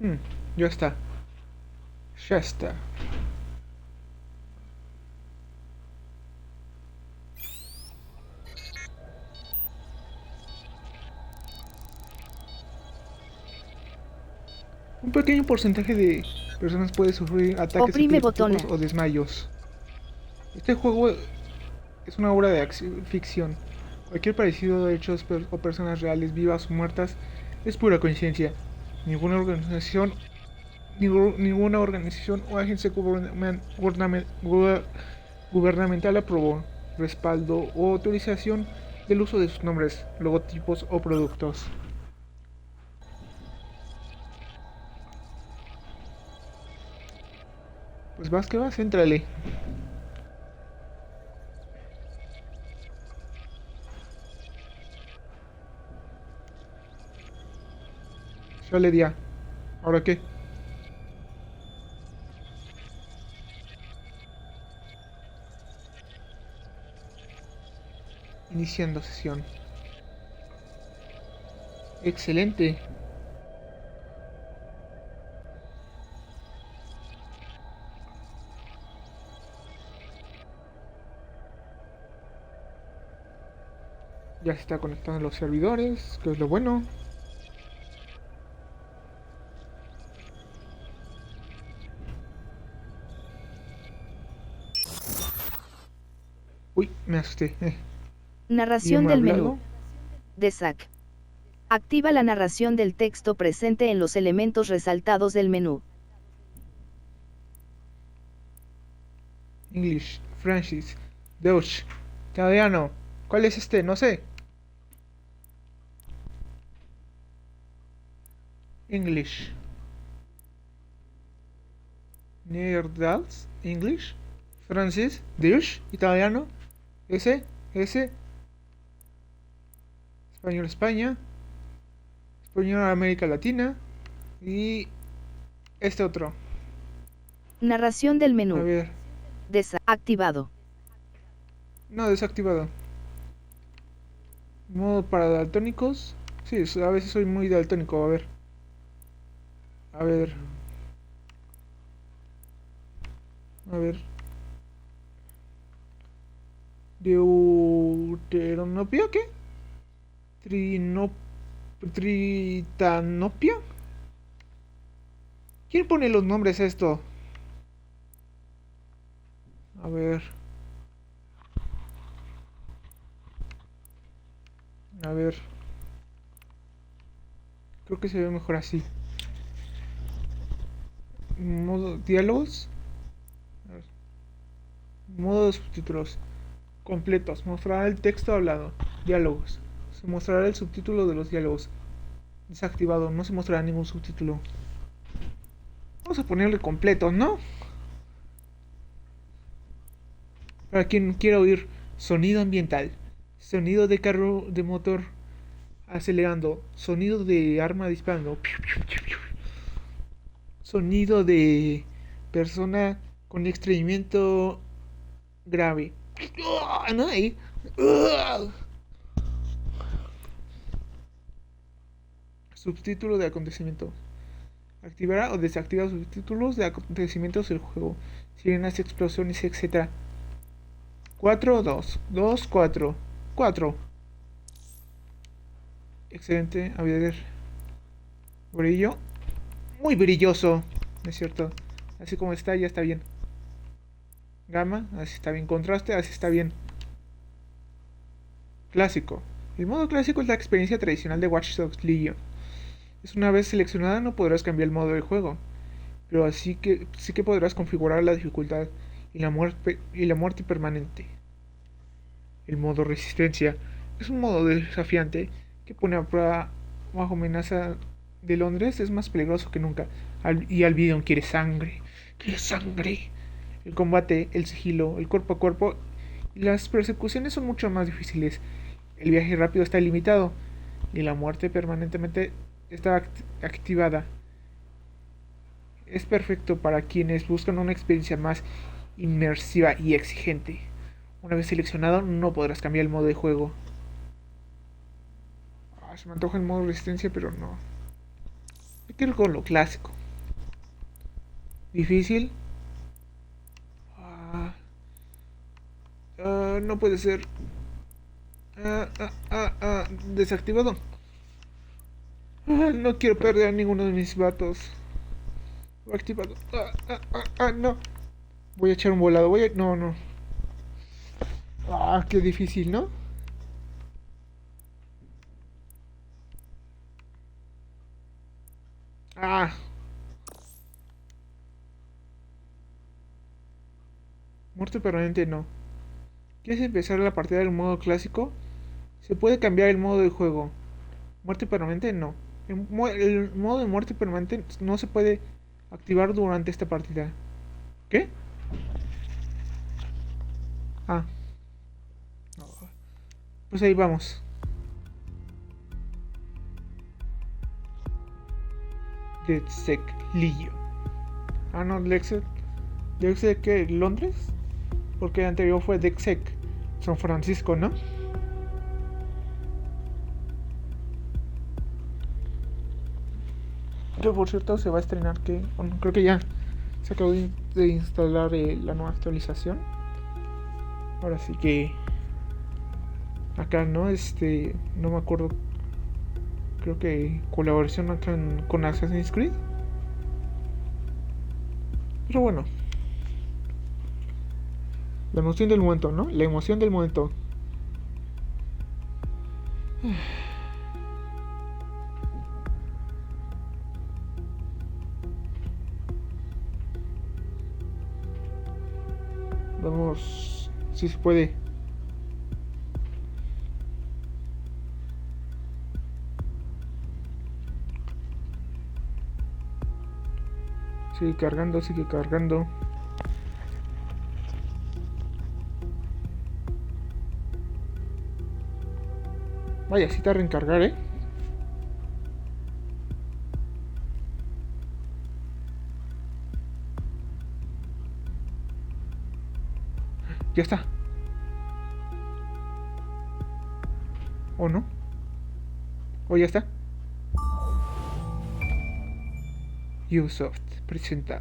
Hmm, ya está. Ya está. Un pequeño porcentaje de personas puede sufrir ataques Oprime botón. epilépticos o desmayos. Este juego es una obra de ficción. Cualquier parecido de hechos o personas reales, vivas o muertas, es pura coincidencia. Ninguna organización, ninguna organización o agencia gubernamental aprobó, respaldo o autorización del uso de sus nombres, logotipos o productos. Pues vas que vas, éntrale. Sale día. ¿Ahora qué? Iniciando sesión. Excelente. Ya se está conectando los servidores, que es lo bueno. Uy, me asusté. Narración Idioma del menú. hablado. De SAC. Activa la narración del texto presente en los elementos resaltados del menú. English, Francis, Deutsch, italiano. ¿Cuál es este? No sé. English. Neerlands, English, francés, Deutsch, italiano, ese, español España, español América Latina y este otro. Narración del A menú. ver, Activado. no, desactivado. Modo para daltónicos. Sí, a veces soy muy daltónico. A ver, a ver. ¿Deuteranopia qué? Trino, Tritanopia. ¿Quién pone los nombres a esto? A ver, a ver. Creo que se ve mejor así. Modo diálogos. A ver, modo de subtítulos completos. Mostrará el texto hablado. Diálogos. Se mostrará el subtítulo de los diálogos. Desactivado. No se mostrará ningún subtítulo. Vamos a ponerle completo, ¿no? Para quien quiera oír sonido ambiental, sonido de carro de motor acelerando, sonido de arma disparando, sonido de persona con estreñimiento grave. ¿No? Ahí. Subtítulo de acontecimiento. Activará o desactivará subtítulos de acontecimientos del juego. Sirenas, explosiones, etc. 4, 2, 2, 4, 4. Excelente. A ver. Brillo. Muy brilloso. ¿No es cierto? Así como está, ya está bien. Gama, así está bien. Contraste, así está bien. Clásico. El modo clásico es la experiencia tradicional de Watch Dogs Legion. Es una vez seleccionada no podrás cambiar el modo del juego, pero así que sí que podrás configurar la dificultad y la muerte permanente. El modo resistencia es un modo desafiante que pone a prueba bajo amenaza de Londres, es más peligroso que nunca. Y Albion quiere sangre. Quiere sangre. El combate, el sigilo, el cuerpo a cuerpo y las persecuciones son mucho más difíciles. El viaje rápido está limitado y la muerte permanentemente está activada. Es perfecto para quienes buscan una experiencia más inmersiva y exigente. Una vez seleccionado, no podrás cambiar el modo de juego. Se me antoja el modo resistencia, pero no. Hay que ir con lo clásico. Difícil. No puede ser. Desactivado. No quiero perder a ninguno de mis vatos. Activado. No. Voy a echar un volado. No, no. Qué difícil, ¿no? Muerte permanente no. ¿Quieres empezar la partida del modo clásico? Se puede cambiar el modo de juego. Muerte permanente no. El modo de muerte permanente no se puede activar durante esta partida. ¿Qué? No. Pues ahí vamos. Dexec Lillo. No, Dexec. ¿Dexec qué? ¿Londres? Porque el anterior fue Dexec San Francisco, ¿no? Pero por cierto se va a estrenar que... Bueno, creo que ya se acabó de instalar la nueva actualización. Ahora sí que... Acá, ¿no? No me acuerdo. Creo que colaboración acá con Assassin's Creed. Pero bueno. La emoción del momento, ¿no? La emoción del momento. Vamos. Si se puede. Sigue cargando, sigue cargando. Vaya, si tarda en cargar, ¿eh? Ya está. ¿O no? ¿O ya está? Ubisoft presenta.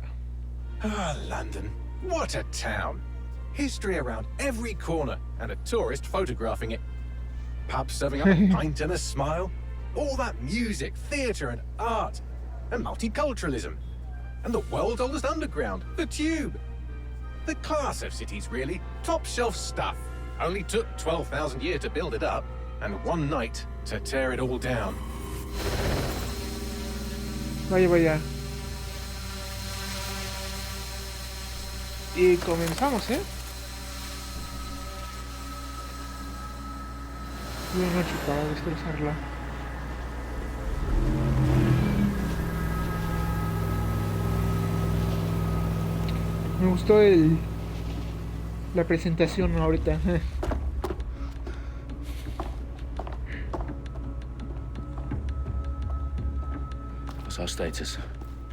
London. What a town. History around every corner and a tourist photographing it. Pubs serving up a pint and a smile. All that music, theatre and art. And multiculturalism. And the world's oldest underground, the Tube. The class of cities, really. Top shelf stuff. Only took 12,000 years to build it up. And one night to tear it all down. Vaya, vaya. Y comenzamos, ¿eh? Buenas noches para destrozarla. Me gustó la presentación ahorita. What's our status?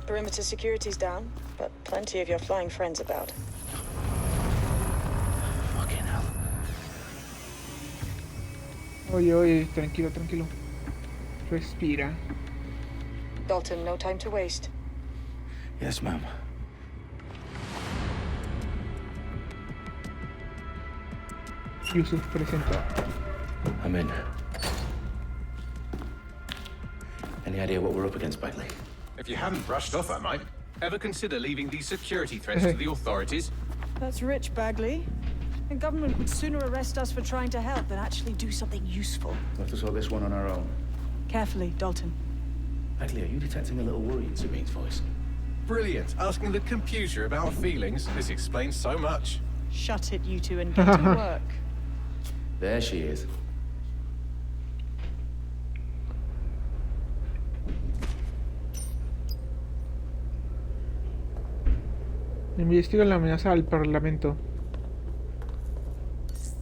Perimeter security's down, but plenty of your flying friends about. Fucking hell. Oye, tranquilo, tranquilo. Respira. Dalton, no time to waste. Yes, ma'am. Yusuf presenta. I'm in. Any idea what we're up against, Bagley? If you hadn't brushed off, I might. Ever consider leaving these security threats to the authorities? That's rich, Bagley. The government would sooner arrest us for trying to help than actually do something useful. We'll have to sort this one on our own. Carefully, Dalton. Bagley, are you detecting a little worry in Sabine's voice? Brilliant. Asking the computer about feelings. This explains so much. Shut it, you two, and get to work. There she is. Investiga la amenaza al Parlamento.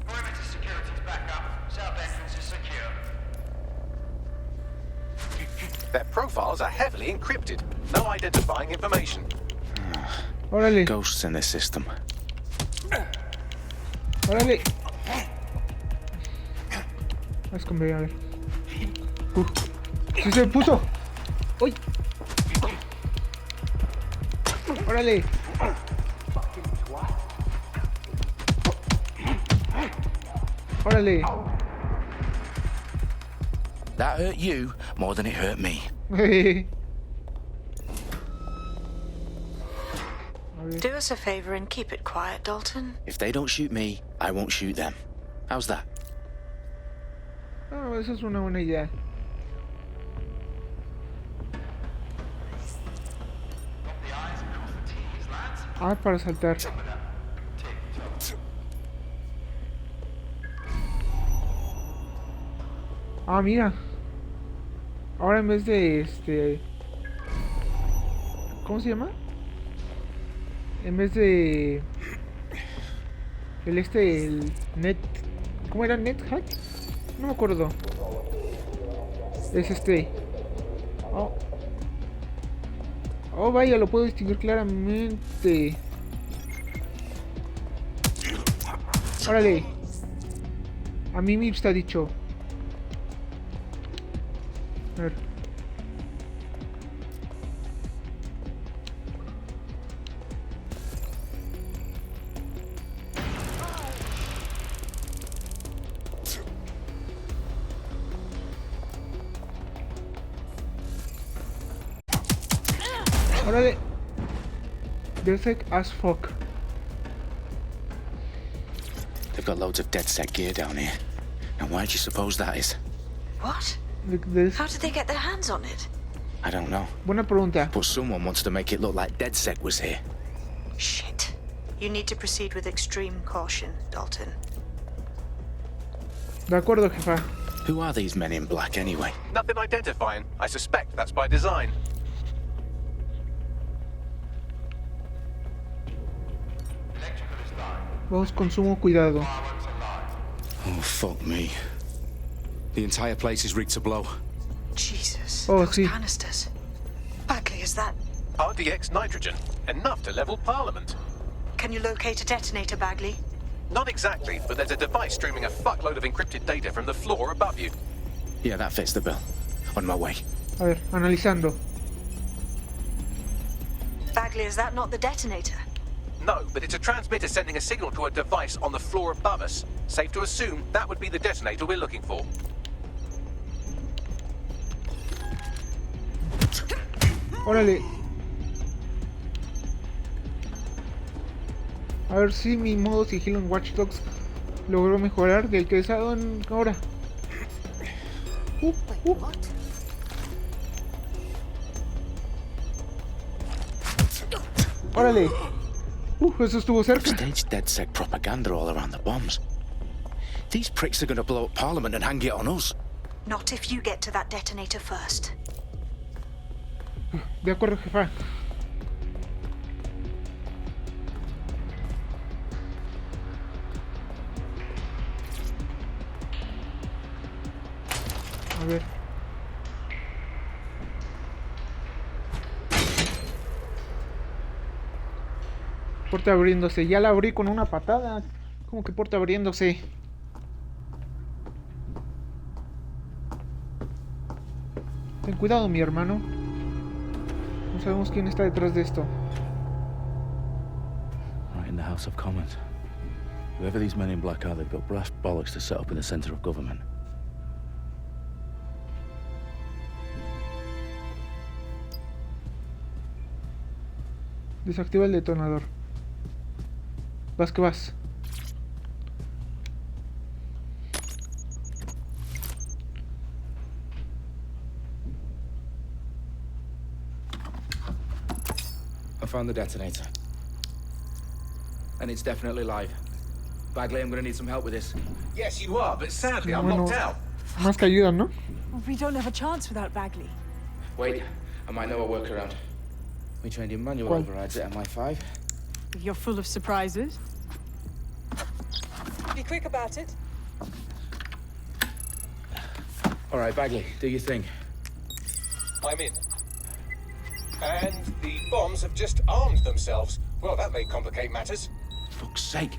Perimeter security's back up. South entrance is secure. Their profiles are heavily encrypted. No identifying information. Órale, Ghosts in this system. órale. Vas con B, a ver. ¡Sí se puso! ¡Uy! ¡Órale! ¡Órale! That hurt you more than it hurt me. A ver. Do us a favor and keep it quiet, Dalton. If they don't shoot me, I won't shoot them. How's that? Ah, esa es una buena idea. Ah, para saltar. Ah, mira. Ahora en vez de ¿cómo se llama? En vez de el net, ¿cómo era? Net hack, no me acuerdo. Es oh, oh, vaya, lo puedo distinguir claramente. Órale. A mí me está dicho. A ver. Órale. They're sick as fuck. They've got loads of DedSec gear down here. And why do you suppose that is? What? This, How did they get their hands on it? I don't know. buena pregunta. But someone wants to make it look like DedSec was here. Shit. You need to proceed with extreme caution, Dalton. De acuerdo, jefa. Who are these men in black anyway? Nothing identifying. I suspect that's by design. Vamos con sumo cuidado. Oh, fuck me. The entire place is rigged to blow. Jesus. Oh, those sí. canisters. Bagley, is that... RDX nitrogen. Enough to level Parliament. Can you locate a detonator, Bagley? Not exactly, but there's a device streaming a fuckload of encrypted data from the floor above you. Yeah, that fits the bill. On my way. A ver, analizando. Bagley, is that not the detonator? No, but it's a transmitter sending a signal to a device on the floor above us. Safe to assume that would be the detonator we're looking for. Órale. A ver si mi modo sigilo en Watch Dogs logró mejorar del que he usado en ahora. Órale. Eso estuvo cerca. Staged DedSec propaganda all around the bombs. These pricks are gonna blow up Parliament and hang it on us. Not if you get to that detonator first. De acuerdo, jefa. A ver. Puerta abriéndose. Ya la abrí con una patada. ¿Cómo que puerta abriéndose? Ten cuidado, mi hermano. No sabemos quién está detrás de esto. Right in the House of Commons. Whoever these men in black are, they've got brass bollocks to set up in the centre of government. Desactiva el detonador. Vas que vas. I found the detonator. And it's definitely live. Bagley, I'm gonna need some help with this. Yes, you are, but sadly I'm Bueno, locked out. más que ayudan, ¿no? We don't have a chance without Bagley. Wait, I might know a workaround. We trained in manual ¿Cuál? overrides at MI5. You're full of surprises. Be quick about it. All right, Bagley, do your thing. I'm in. And the bombs have just armed themselves. Well, that may complicate matters. Fuck's sake.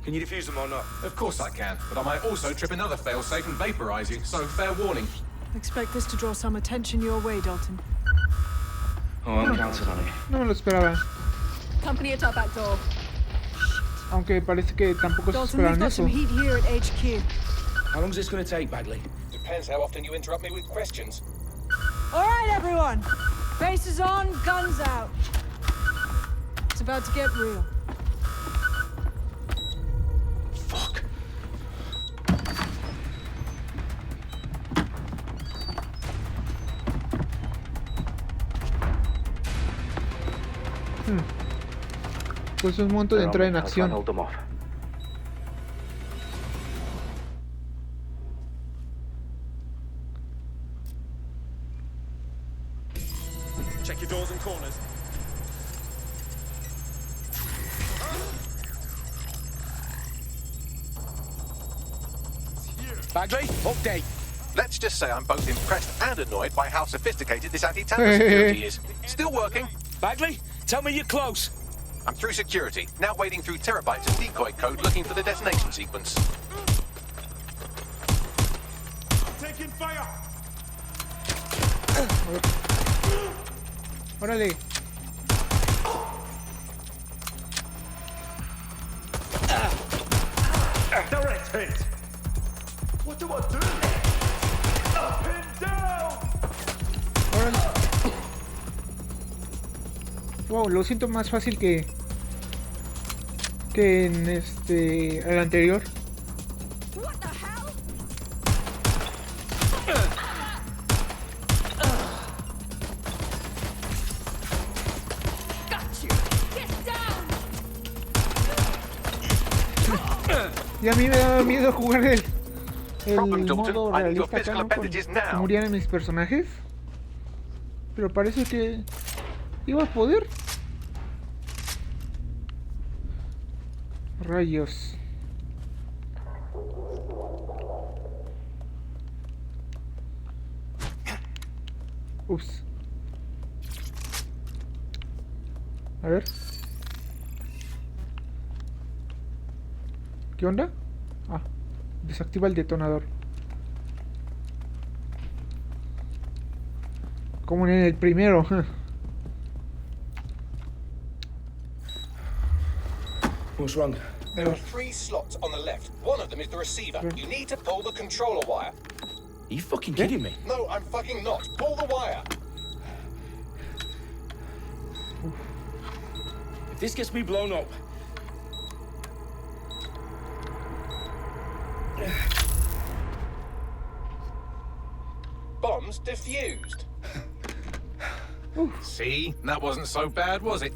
Can you defuse them or not? Of course I can, but I might also trip another failsafe and vaporize you, so fair warning. Expect this to draw some attention your way, Dalton. Oh, I'm counting on it. No me lo esperaba. Company at our back door. Aunque parece que tampoco se Dalton, we've esperaban got eso. some heat here at HQ. How long is this going to take, Bagley? Depends how often you interrupt me with questions. All right, everyone. Faces on, guns out. It's about to get real. Fuck. Pues es un momento de entrar en acción. Hold them off. Check your doors and corners. Bagley, update. Let's just say I'm both impressed and annoyed by how sophisticated this anti-tamper security is. Still working. Bagley, tell me you're close. I'm through security, now wading through terabytes of decoy code looking for the detonation sequence. Taking fire! Órale. Direct hit! What do I do? Up and down! Órale. Wow, lo siento más fácil que en el anterior. What the hell? Got you. Get down. Y a mí me daba miedo jugar el Problem, Dalton. modo I need your realista acá, physical ¿no? appendages Que now. murieran mis personajes. Pero parece que iba a poder. Rayos. Ups. A ver. ¿Qué onda? Ah, desactiva el detonador. Como en el primero. What's wrong? There are 3 slots on the left. One of them is the receiver. You need to pull the controller wire. Are you fucking kidding me? No, I'm fucking not. Pull the wire. If this gets me blown up, Bombs defused. See? That wasn't so bad, was it?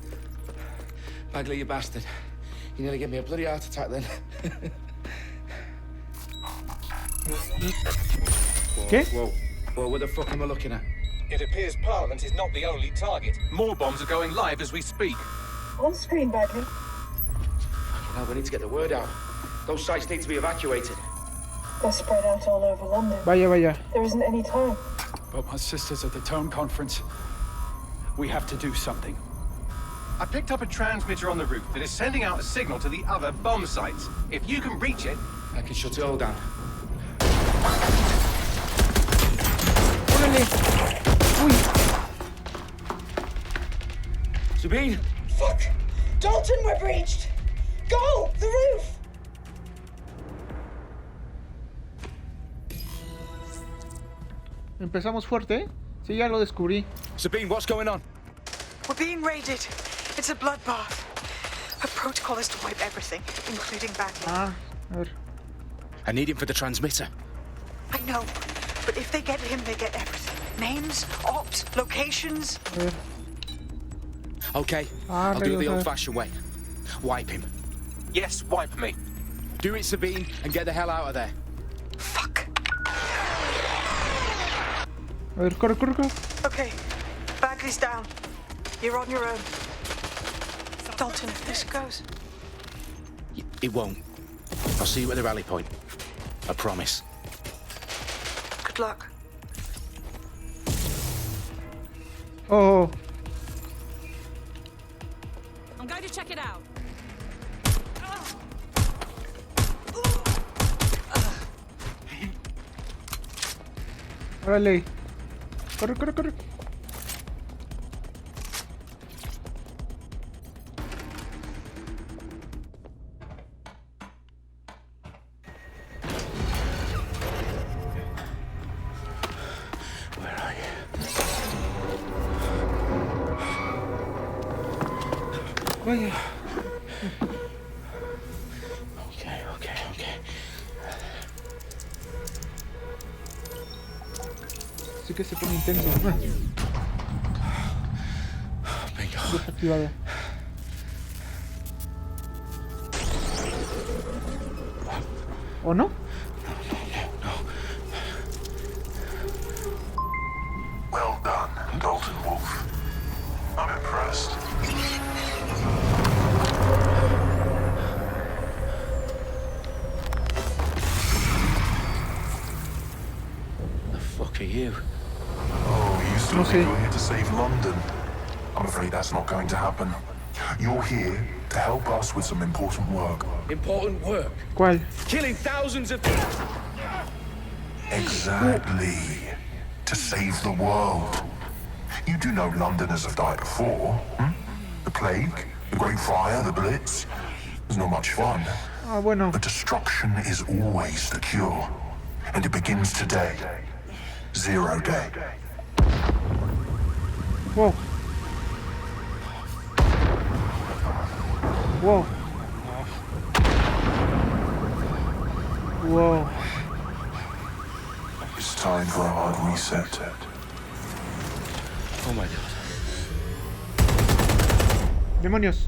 Bagley, you bastard. You nearly gave me a bloody heart attack then. ¿Qué? Whoa. Well, what the fuck am I looking at? It appears Parliament is not the only target. More bombs are going live as we speak. On screen, Bagley. Now we need to get the word out. Those sites need to be evacuated. They're spread out all over London. Vaya, vaya. There isn't any time. But my sister's at the town conference. We have to do something. I picked up a transmitter on the roof that is sending out a signal to the other bomb sites. If you can reach it... I can shut it all down. Órale. Uy. Sabine! Fuck! Dalton, we're breached! Go! The roof! Empezamos fuerte, ¿eh? Sí, ya lo descubrí. Sabine, what's going on? We're being raided. It's a bloodbath. Her protocol is to wipe everything, including Bagley. Ah, a ver. I need him for the transmitter. I know, but if they get him, they get everything. Names, ops, locations. A ver. Okay, Ah, I'll do it the rayos, old-fashioned way. Wipe him. Yes, wipe me. Do it, Sabine, and get the hell out of there. Fuck. A ver, corre, corre, corre. Okay, Bagley's down. You're on your own. Dalton, if this goes... It won't. I'll see you at the rally point. I promise. Good luck. Oh, I'm going to check it out. órale. Corre, corre, corre. Vaya. Okay. Sí que se pone intenso. Bingo. Desactivado. ¿O no? Well done, Golden Wolf. I'm impressed. The fuck are you? Oh, you still No think sé. you're here to save London? I'm afraid that's not going to happen. You're here to help us with some important work. Important work. ¿Cuál? Killing thousands of... Exactly. To save the world. You do know Londoners have died before, hmm? The plague, the Great Fire, the Blitz. It's not much fun. Ah, bueno. But destruction is always the cure. And it begins today. 0 day. Wow. Wow. Wow. It's time for a hard reset. Oh my god. Demonios.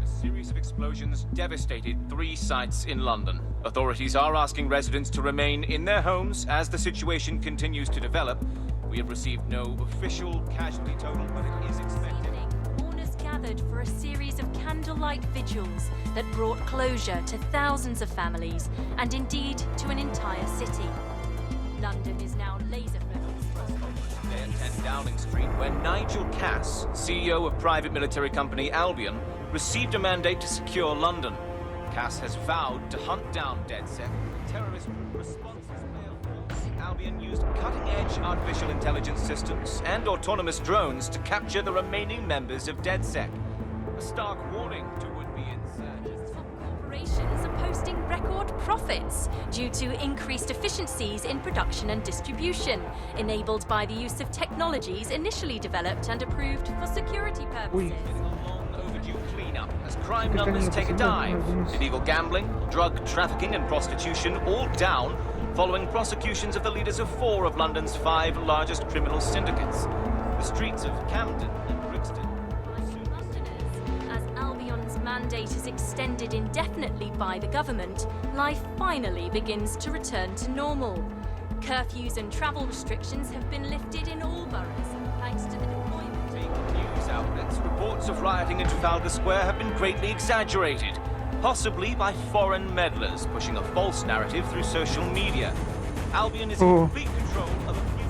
A series of explosions devastated 3 sites in London. Authorities are asking residents to remain in their homes as the situation continues to develop. We have received no official casualty total, but it is expected. Mourners gathered for a series of candlelight vigils that brought closure to thousands of families and indeed to an entire city. London is now laser-focused. At 10 Downing Street, where Nigel Cass, CEO of private military company Albion, received a mandate to secure London. Cass has vowed to hunt down DedSec. Terrorist responses failed. Albion used cutting-edge artificial intelligence systems and autonomous drones to capture the remaining members of DedSec. A stark warning to would-be insurgents. Corporations are posting record profits due to increased efficiencies in production and distribution, enabled by the use of technologies initially developed and approved for security purposes. Overdue cleanup as crime numbers take a dive. Illegal gambling, drug trafficking and prostitution all down following prosecutions of the leaders of 4 of London's 5 largest criminal syndicates. The streets of Camden and Brixton. As Albion's mandate is extended indefinitely by the government, life finally begins to return to normal. Curfews and travel restrictions have been lifted in all boroughs, thanks to the deployment. News outlets, reports of rioting in Trafalgar Square have been greatly exaggerated, possibly by foreign meddlers pushing a false narrative through social media. Albion is in complete control of a few...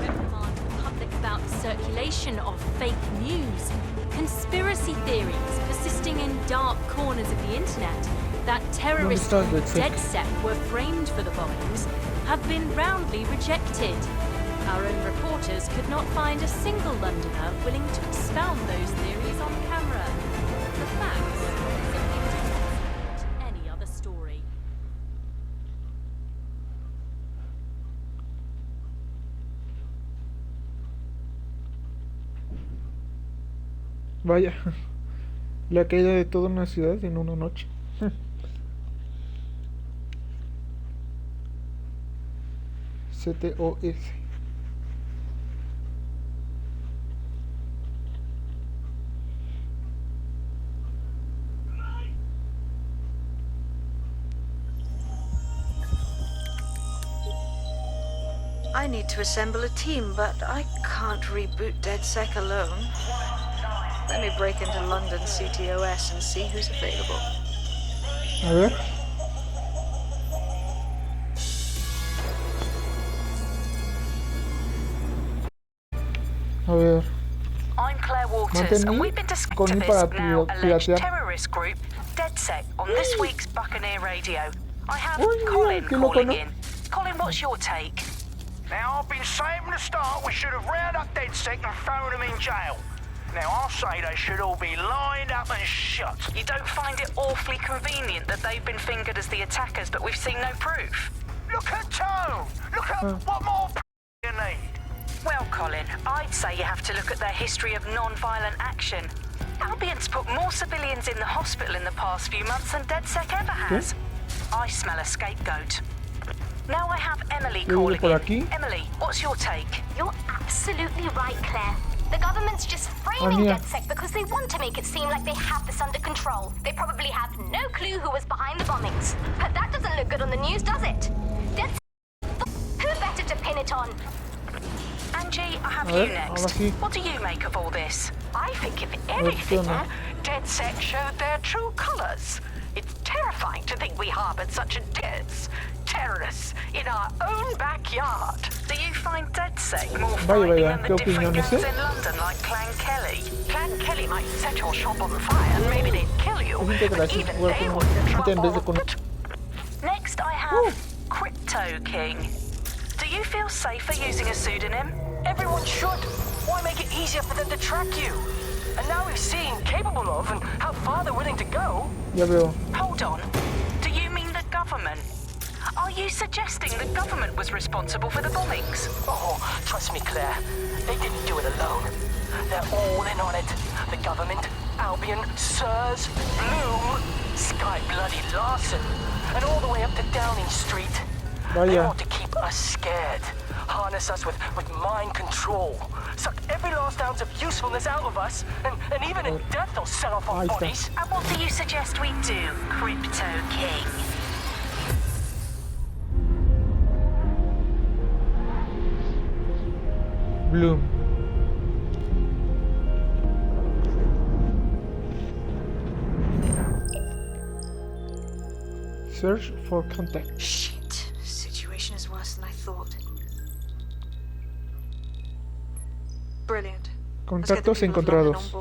Reprimand the public about the circulation of fake news, conspiracy theories persisting in dark corners of the internet that terrorists on DedSec were framed for the bombings have been roundly rejected. Our own reporters could not find a single Londoner willing to expound those theories on camera. The facts simply don't support any other story. Vaya. La caída de toda una ciudad en una noche. CTOS. I need to assemble a team, but I can't reboot DedSec alone. Let me break into London CTOS and see who's available. A ver. A ver. I'm Claire Waters, and we've been discussing this now alleged terrorist group, DedSec, on this week's Buccaneer Radio. I have Colin calling in. Colin, what's your take? Now, I've been saying from the start we should have rounded up DedSec and thrown them in jail. Now, I'll say they should all be lined up and shot. You don't find it awfully convenient that they've been fingered as the attackers, but we've seen no proof? Look at Tone! Look at what more you need? Well, Colin, I'd say you have to look at their history of non-violent action. Albion's put more civilians in the hospital in the past few months than DedSec ever has. I smell a scapegoat. Now I have Emily calling in. Emily, what's your take? You're absolutely right, Claire. The government's just framing DedSec because they want to make it seem like they have this under control. They probably have no clue who was behind the bombings. But that doesn't look good on the news, does it? DedSec, who better to pin it on? Angie, I have you next. What do you make of all this? I think if anything, DedSec showed their true colors. It's terrifying to think we harbored such a terrorists in our own backyard. Do you find DedSec more frightening than the different gangs in London like Clan Kelly? Clan Kelly might set your shop on fire and maybe they'd kill you, but even they wouldn't try. Next I have Crypto King. Do you feel safer using a pseudonym? Everyone should. Why make it easier for them to track you? And now we've seen capable of and how far they're willing to go. Hold on. Do you mean the government? Are you suggesting the government was responsible for the bombings? Oh, trust me, Claire. They didn't do it alone. They're all in on it. The government, Albion, Sirs, Bloom, Sky Bloody Larson, and all the way up to Downing Street. They want to keep us scared. Harness us with mind control. Suck every last ounce of usefulness out of us, and even in death they'll sell off our bodies. And what do you suggest we do, Crypto King? Bloom. Search for contact. Shit. Situation is worse than I thought. Brilliant. Contactos encontrados.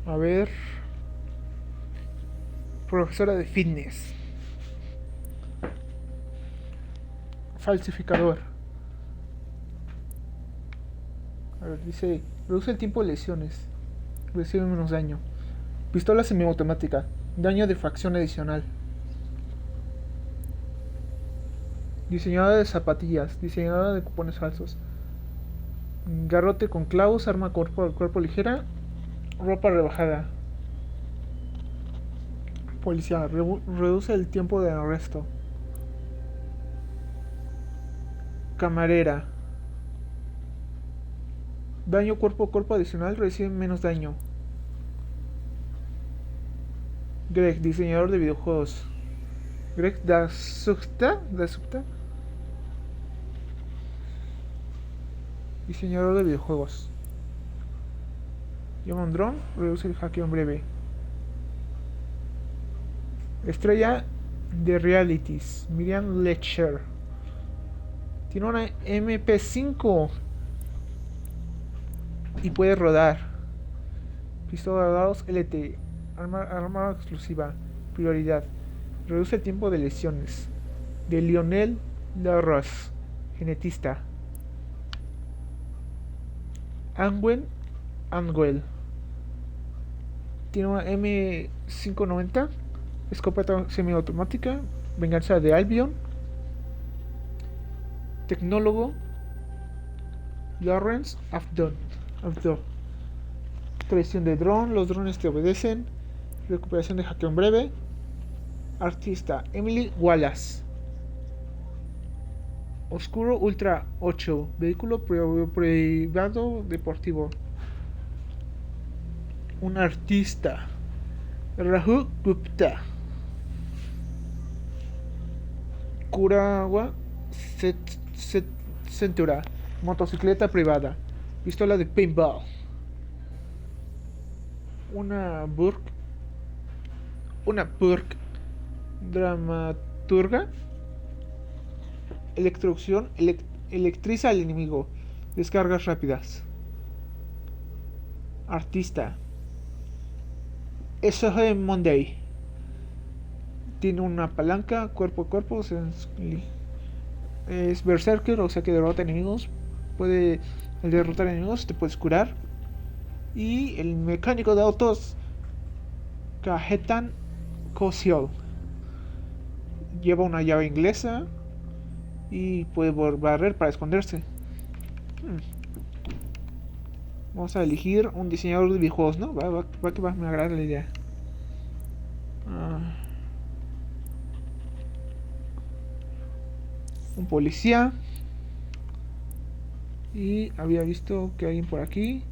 A ver. Profesora de fitness. Falsificador. A ver, dice, reduce el tiempo de lesiones. Recibe menos daño. Pistola semiautomática. Daño de fracción adicional. Diseñadora de zapatillas. Diseñadora de cupones falsos. Garrote con clavos. Arma cuerpo ligera. Ropa rebajada. Policía. Reduce el tiempo de arresto. Camarera. Daño cuerpo a cuerpo adicional. Recibe menos daño. Greg. Diseñador de videojuegos. Greg da subta. Diseñador de videojuegos. Lleva un dron. Reduce el hackeo en breve. Estrella de realities. Miriam Letcher. Tiene una MP5 y puede rodar. Pistola de dados LT. Arma exclusiva. Prioridad. Reduce el tiempo de lesiones. De Lionel Larros. Genetista. Angwell. Tiene una M590. Escopeta semiautomática. Venganza de Albion. Tecnólogo. Lawrence Afdon. Traición de dron. Los drones te obedecen. Recuperación de hackeo en breve. Artista. Emily Wallace. Oscuro Ultra 8. Vehículo privado deportivo. Un artista. Rahul Gupta. Kurawa Centura. Motocicleta privada. Pistola de paintball. Una Burke. Dramaturga. Electrocución. Electriza al enemigo. Descargas rápidas. Artista. S.G. Monday. Tiene una palanca. Cuerpo a cuerpo. es berserker, o sea que derrota enemigos. Al derrotar enemigos te puedes curar. Y el mecánico de autos, Cajetan Kosiol, lleva una llave inglesa y puede barrer para esconderse. Vamos a elegir un diseñador de videojuegos, ¿no? Va que va, me agrada la idea. Un policía. Y había visto que alguien por aquí.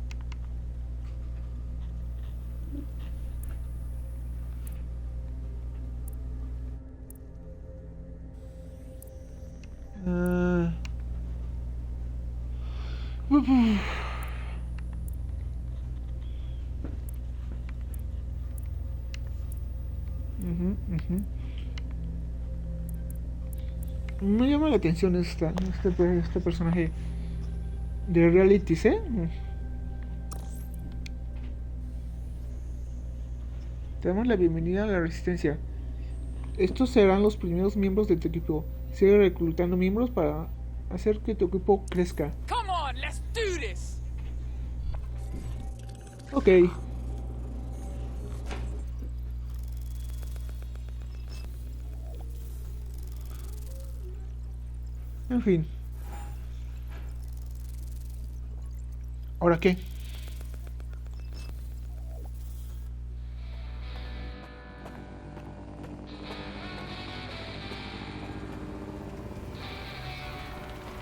Me llama la atención este personaje de realities, ¿eh? Te damos la bienvenida a la resistencia. Estos serán los primeros miembros de tu equipo. Sigue reclutando miembros para hacer que tu equipo crezca. Come on, let's do this. Ok. En fin. ¿Ahora qué?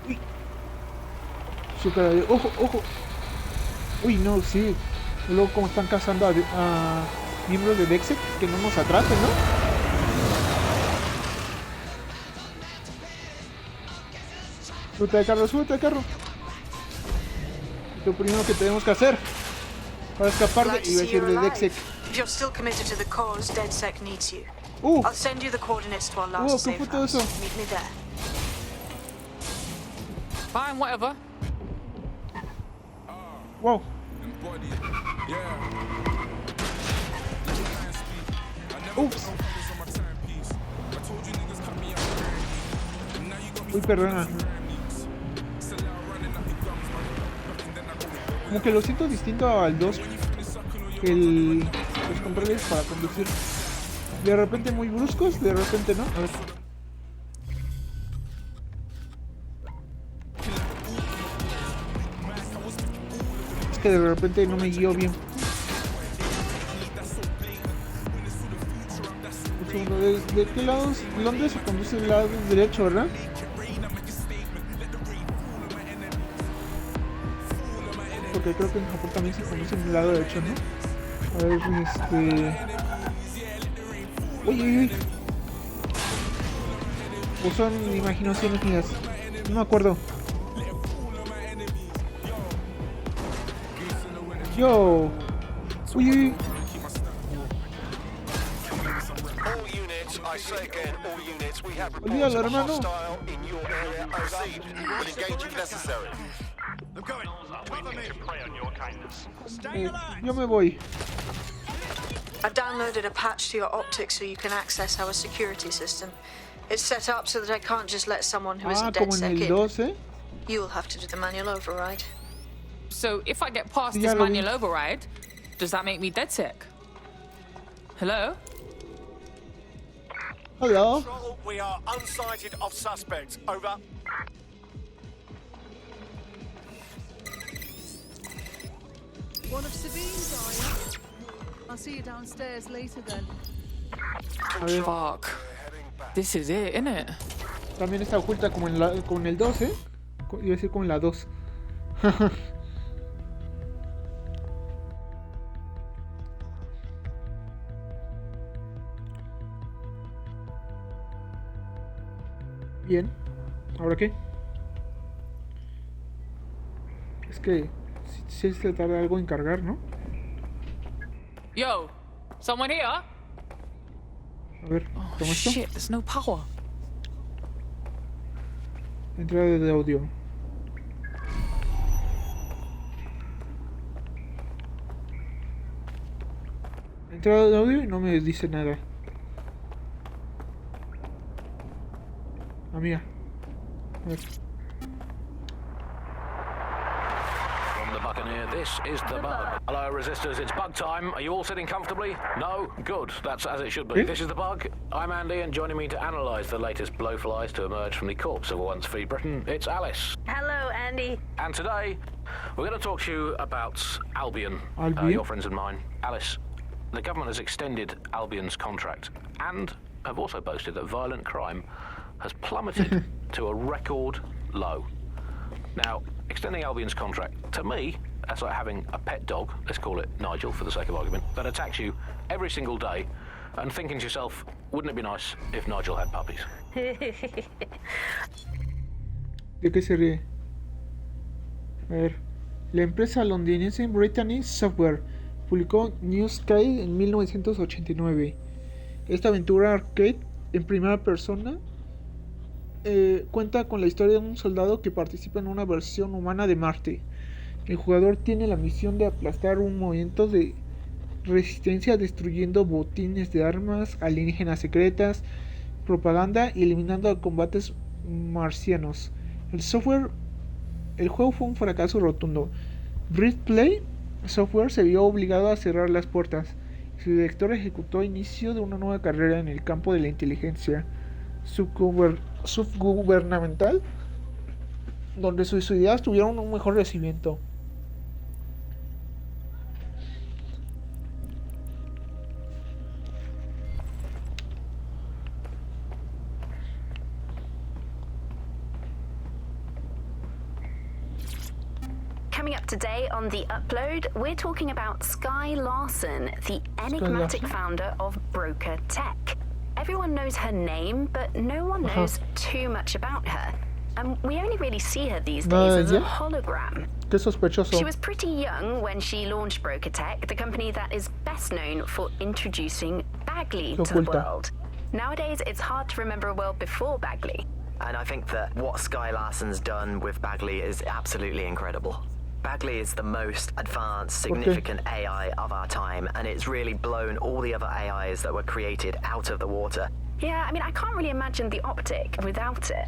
Uy. Su cara de... ¡Ojo, ojo! Uy, no, sí. Luego como están cazando a miembros de Dexet, que no nos atrapen, ¿no? Súbete al carro, súbete al carro. Lo primero que tenemos que hacer para escapar de, iba a decir, de Dexet. If you're still committed to the cause, DedSec needs you. I'll send you the coordinates to our last ¿Qué fue todo eso? Meet me there. Fine, whatever. Wow. Ups. Uy, perdona. Como que lo siento distinto al 2. Los controles para conducir. De repente muy bruscos, de repente no. A ver. Es que de repente no me guío bien. Un segundo, ¿de qué lados? Londres se conduce del lado derecho, ¿verdad? Porque creo que en Japón también se conduce del lado derecho, ¿no? A ver, Uy, uy, uy. O son imaginaciones mías. No me acuerdo. Yo. Uy, uy. Olvídalo, hermano. Yo me voy. I've downloaded a patch to your optics so you can access our security system. It's set up so that I can't just let someone who isn't DedSec in. You'll have to do the manual override. So if I get past this manual override, does that make me DedSec? Hello? Hello? We are unsighted of suspects. Over. One of Sabine's, are you? I'll see you downstairs later then. Fuck. This is it, isn't it? También está oculta como en con el 2, ¿eh? Iba a decir como en la 2. Bien. ¿Ahora qué? Es que si se tarda algo en cargar, ¿no? Yo, someone here? A ver, ¿cómo esto? Shit, there's no power. Entrada de audio. Entrada de audio y no me dice nada. Amiga. From the Buccaneer, this is the Bug. Hello, Resistors, it's Bug time. Are you all sitting comfortably? No? Good. That's as it should be. This is the Bug. I'm Andy, and joining me to analyse the latest blowflies to emerge from the corpse of a once free Britain, it's Alice. Hello, Andy. And today, we're going to talk to you about Albion, your friends and mine. Alice, the government has extended Albion's contract and have also boasted that violent crime has plummeted to a record low. Now, extending Albion's contract, to me, that's like having a pet dog, let's call it Nigel for the sake of argument, that attacks you every single day and thinking to yourself, wouldn't it be nice if Nigel had puppies? ¿De qué se ríe? A ver, la empresa londinense Brittany Software publicó New Sky en 1989. Esta aventura arcade en primera persona cuenta con la historia de un soldado que participa en una versión humana de Marte. El jugador tiene la misión de aplastar un movimiento de resistencia destruyendo botines de armas, alienígenas secretas, propaganda y eliminando a combates marcianos. El juego fue un fracaso rotundo. Brittany Software se vio obligado a cerrar las puertas. Su director ejecutó inicio de una nueva carrera en el campo de la inteligencia subgubernamental, donde sus ideas tuvieron un mejor recibimiento. Coming up today on The Upload, we're talking about Sky Larson, the enigmatic founder of Broker Tech. Everyone knows her name, but no one knows too much about her. And we only really see her these days as a hologram. Qué sospechoso. She was pretty young when she launched Broker Tech, the company that is best known for introducing Bagley to the world. Nowadays, it's hard to remember a world before Bagley. And I think that what Sky Larson's done with Bagley is absolutely incredible. Bagley is the most advanced, significant AI of our time, and it's really blown all the other AIs that were created out of the water. Yeah, I mean, I can't really imagine the optic without it.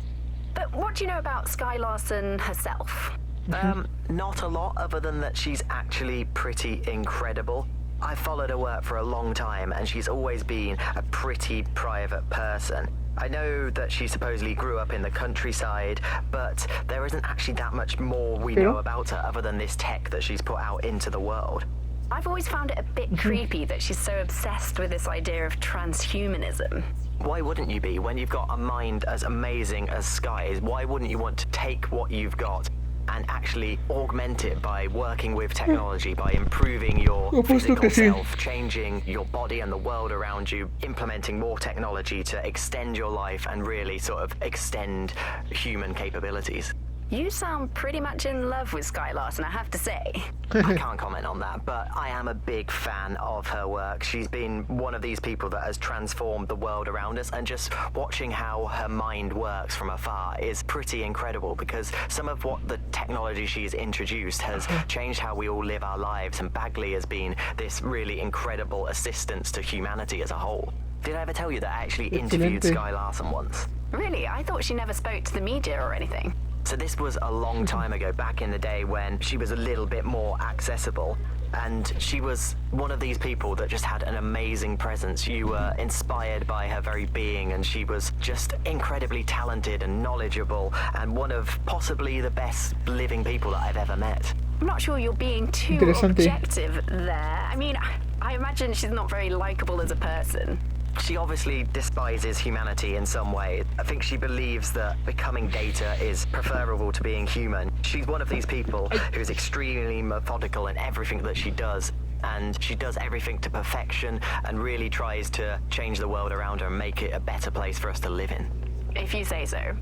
But what do you know about Sky Larson herself? Not a lot, other than that she's actually pretty incredible. I've followed her work for a long time, and she's always been a pretty private person. I know that she supposedly grew up in the countryside, but there isn't actually that much more we know about her other than this tech that she's put out into the world. I've always found it a bit creepy that she's so obsessed with this idea of transhumanism. Why wouldn't you be? When you've got a mind as amazing as Sky's, why wouldn't you want to take what you've got and actually augment it by working with technology, by improving your physical self, changing your body and the world around you, implementing more technology to extend your life and really sort of extend human capabilities? You sound pretty much in love with Sky Larson, I have to say. I can't comment on that, but I am a big fan of her work. She's been one of these people that has transformed the world around us, and just watching how her mind works from afar is pretty incredible, because some of what the technology she's introduced has changed how we all live our lives, and Bagley has been this really incredible assistance to humanity as a whole. Did I ever tell you that I actually interviewed Sky Larson once? Really? I thought she never spoke to the media or anything. So this was a long time ago, back in the day when she was a little bit more accessible. And she was one of these people that just had an amazing presence. You were inspired by her very being, and she was just incredibly talented and knowledgeable, and one of possibly the best living people that I've ever met. I'm not sure you're being too objective there. I mean, I imagine she's not very likable as a person. She obviously despises humanity in some way. I think she believes that becoming data is preferable to being human. She's one of these people who's extremely methodical in everything that she does, and she does everything to perfection and really tries to change the world around her and make it a better place for us to live in. If you say so.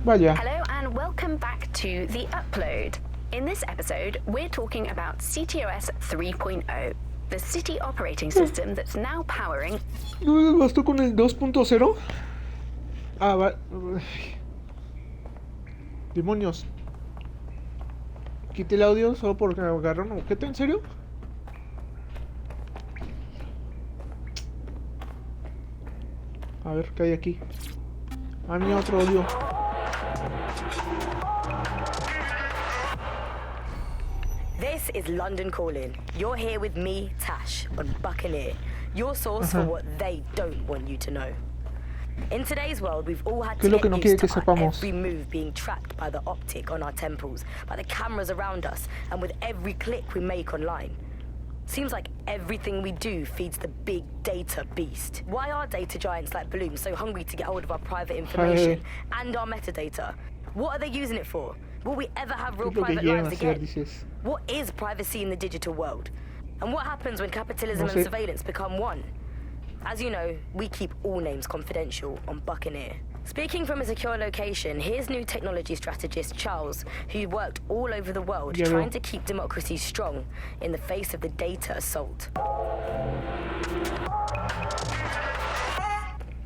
Vaya. Hello and welcome back to The Upload. In this episode, we're talking about CTOS 3.0. The city operating system that's now powering. ¿No les bastó con el 2.0? Ah, va. Demonios. Quité el audio solo porque me agarraron un objeto, ¿en serio? A ver, ¿qué hay aquí? A mí otro odio. This is London Calling. You're here with me, Tash, on Buccaneer, your source for what they don't want you to know. In today's world, we've all had to get used to our every move being tracked by the optic on our temples, by the cameras around us, and with every click we make online. Seems like everything we do feeds the big data beast. Why are data giants like Bloom so hungry to get hold of our private information and our metadata? What are they using it for? Will we ever have real private lives again? What is privacy in the digital world? And what happens when capitalism and surveillance become one? As you know, we keep all names confidential on Buccaneer. Speaking from a secure location, here's new technology strategist Charles, who worked all over the world trying to keep democracy strong in the face of the data assault.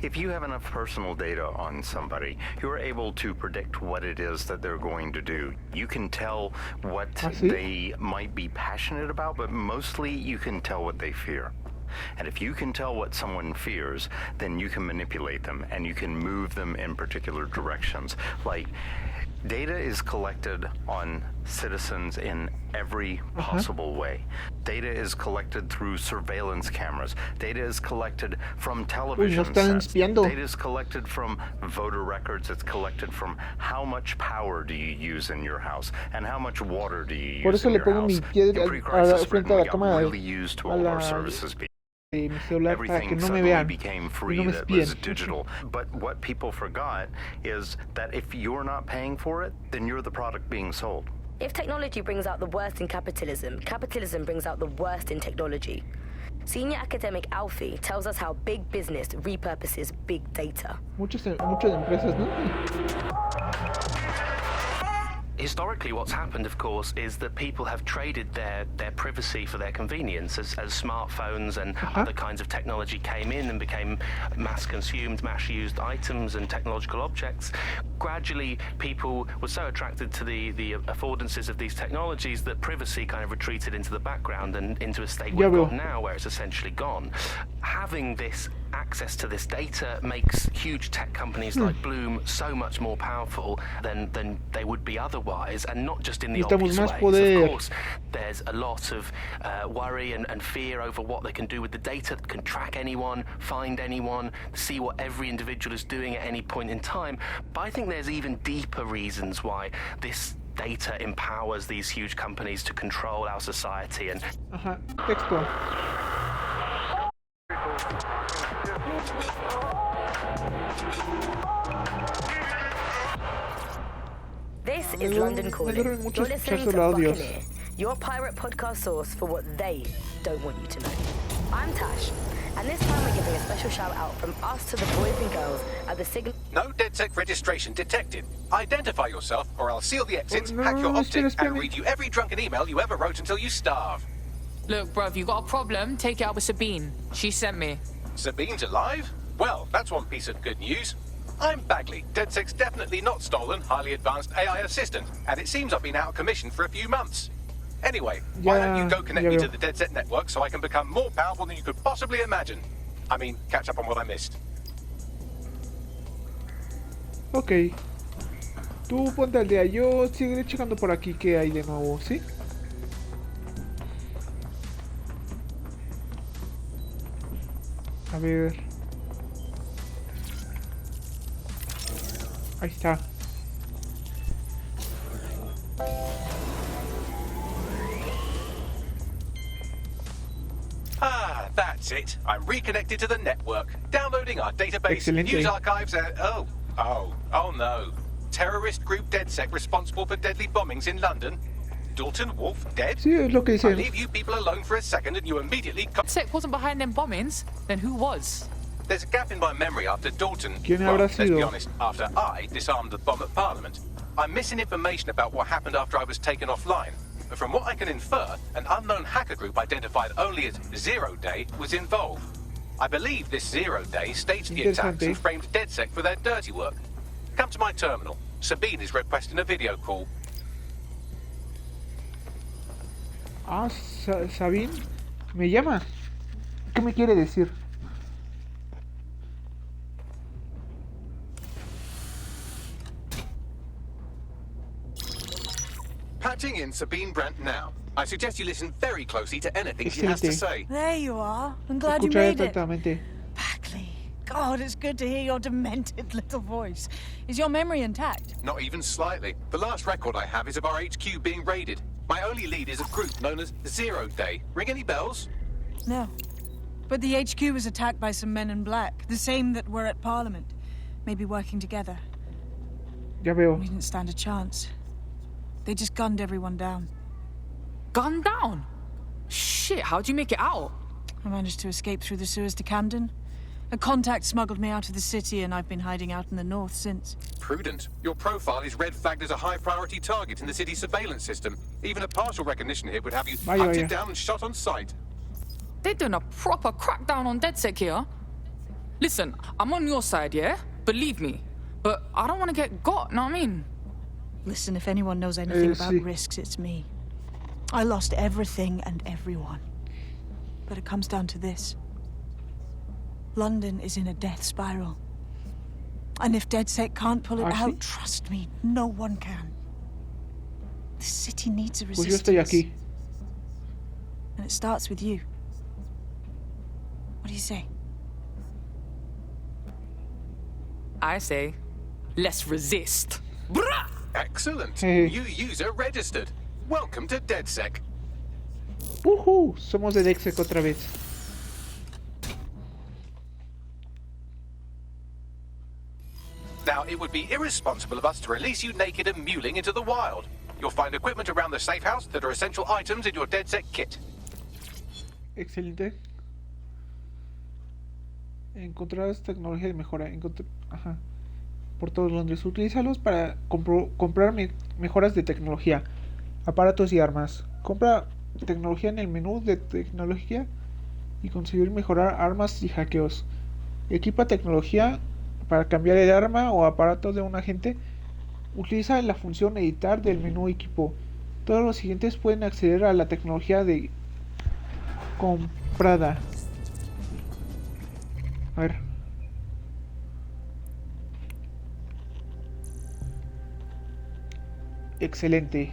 If you have enough personal data on somebody, you're able to predict what it is that they're going to do. You can tell what they might be passionate about, but mostly you can tell what they fear. And if you can tell what someone fears, then you can manipulate them and you can move them in particular directions. Like, data is collected on citizens in every possible way. Data is collected through surveillance cameras. Data is collected from television sets. Data is collected from voter records. It's collected from how much power do you use in your house and how much water do you use in your house. In pre-crisis Britain, we got really used to all of our services being everything suddenly became free that was digital. But what people forgot is that if you're not paying for it, then you're the product being sold. If technology brings out the worst in capitalism, capitalism brings out the worst in technology. Senior academic Alfie tells us how big business repurposes big data. Muchas empresas, ¿no? Historically, what's happened, of course, is that people have traded their privacy for their convenience as smartphones and other kinds of technology came in and became mass-consumed, mass-used items and technological objects. Gradually, people were so attracted to the affordances of these technologies that privacy kind of retreated into the background and into a state we've got now where it's essentially gone. Having this access to this data makes huge tech companies like Bloom so much more powerful than they would be otherwise, and not just in the obvious ways. Of course, there's a lot of worry and fear over what they can do with the data. They can track anyone, find anyone, see what every individual is doing at any point in time. But I think there's even deeper reasons why this data empowers these huge companies to control our society. And Texto. This is London Calling. You're listening to Buccaneer, your pirate podcast source for what they don't want you to know. I'm Tash, and this time we're giving a special shout out from us to the boys and girls at the Signal. No DedSec registration detected. Identify yourself, or I'll seal the exits, hack your optics, and read you every drunken email you ever wrote until you starve. Look, bruv, you got a problem? Take it out with Sabine. She sent me. Sabine's alive? Well, that's one piece of good news. I'm Bagley, DedSec's definitely not stolen, highly advanced AI assistant, and it seems I've been out of commission for a few months. Anyway, why don't you go connect me to the DedSec network so I can become more powerful than you could possibly imagine? I mean, catch up on what I missed. Ok. Tú ponte al día, yo seguiré checando por aquí qué hay de nuevo, ¿sí? A ver. Ahí está. Ah, that's it. I'm reconnected to the network. Downloading our database, news archives, and... Oh no. Terrorist group DedSec responsible for deadly bombings in London. Dalton Wolf dead? Sí, es lo que dice. I leave you people alone for a second and you immediately... DedSec wasn't behind them bombings. Then who was? There's a gap in my memory after Dalton... Let's be honest, after I disarmed the bomb at Parliament. I'm missing information about what happened after I was taken offline. But from what I can infer, an unknown hacker group identified only as Zero Day was involved. I believe this 0 Day staged the attacks and framed DedSec for their dirty work. Come to my terminal. Sabine is requesting a video call. Ah, Sabine me llama. ¿Qué me quiere decir? Patching in Sabine Brandt now. I suggest you listen very closely to anything she has to say. There you are. I'm glad you made it. Bagley. God, it's good to hear your demented little voice. Is your memory intact? Not even slightly. The last record I have is of our HQ being raided. My only lead is a group known as 0 Day. Ring any bells? No. But the HQ was attacked by some men in black, the same that were at Parliament. Maybe working together. Ya veo. We didn't stand a chance. They just gunned everyone down. Gunned down? Shit, how'd you make it out? I managed to escape through the sewers to Camden. A contact smuggled me out of the city, and I've been hiding out in the north since. Prudent. Your profile is red flagged as a high-priority target in the city's surveillance system. Even a partial recognition hit would have you hunted down and shot on sight. They're doing a proper crackdown on DedSec here. Listen, I'm on your side, yeah? Believe me. But I don't want to get got, know what I mean? Listen, if anyone knows anything about risks, it's me. I lost everything and everyone. But it comes down to this. London is in a death spiral. And if DedSec can't pull it out, trust me, no one can. The city needs a resistance. Pues yo estoy aquí. And it starts with you. What do you say? I say, let's resist. Brah! Excellent. New user registered. Welcome to DedSec. Somos de DedSec otra vez. Now, it would be irresponsible of us to release you naked and mewling into the wild. You'll find equipment around the safe house that are essential items in your DedSec kit. Excelente. Encontradas tecnología de mejora. Por todos Londres. Utilízalos para comprar mejoras de tecnología, aparatos y armas. Compra tecnología en el menú de tecnología y conseguir mejorar armas y hackeos. Equipa tecnología para cambiar el arma o aparato de un agente. Utiliza la función editar del menú equipo. Todos los siguientes pueden acceder a la tecnología de comprada. A ver. Excelente.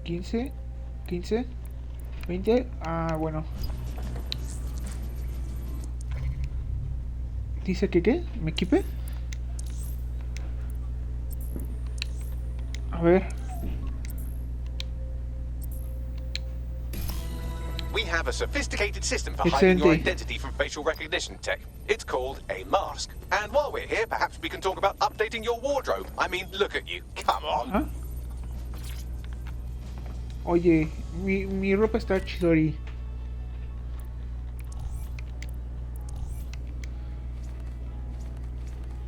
15, 20. Bueno. Dice que ¿qué? ¿Me equipe? A ver. We have a sophisticated system for hiding your identity from facial recognition tech. It's called a mask. And while we're here, perhaps we can talk about updating your wardrobe. I mean, look at you. Come on. Oye, mi ropa está chidori.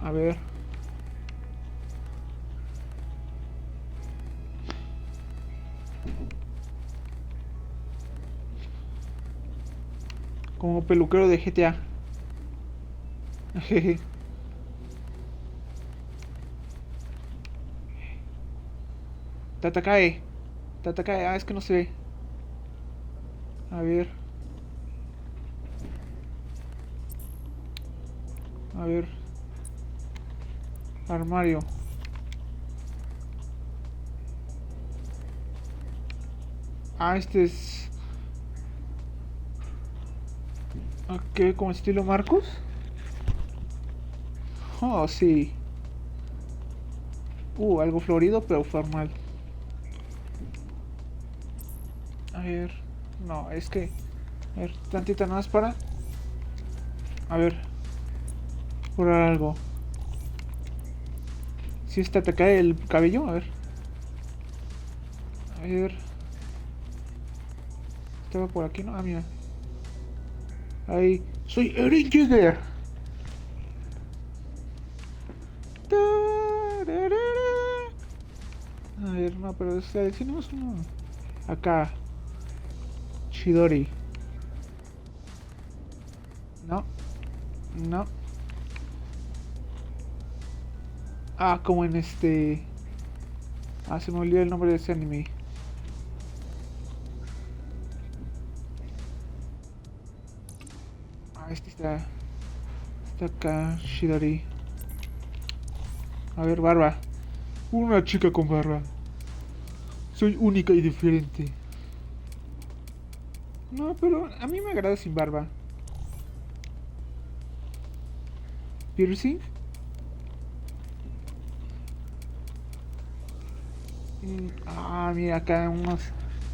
A ver. Como peluquero de GTA. Jeje. Tatakae. Es que no se ve. A ver. Armario. Este es... ¿Qué? ¿Como estilo Marcos? Oh, sí. Algo florido pero formal. A ver... No, es que... A ver, tantita más para... A ver... Por algo. Si esta te cae el cabello, a ver. Estaba por aquí, ¿no? Mira. Ahí. Soy Eren Jagger. A ver, no, pero seleccionemos uno. Acá. Chidori. No. Como en este... se me olvidó el nombre de ese anime. Este está acá, Shidori. A ver, barba. Una chica con barba. Soy única y diferente. No, pero a mí me agrada sin barba. Piercing. Mira, acá unos.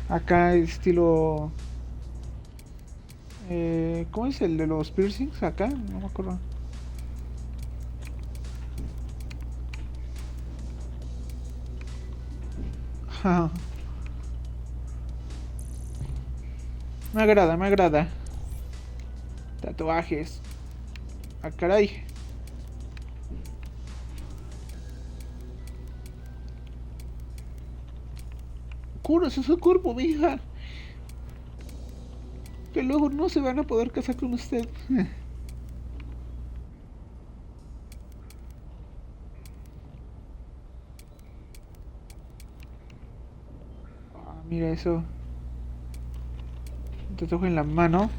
Acá estilo. ¿Cómo es el de los piercings? Acá, no me acuerdo. Me agrada. Tatuajes. Ah, caray. Cúrese su cuerpo, mija. Que luego no se van a poder casar con usted. Mira eso. Te toco en la mano.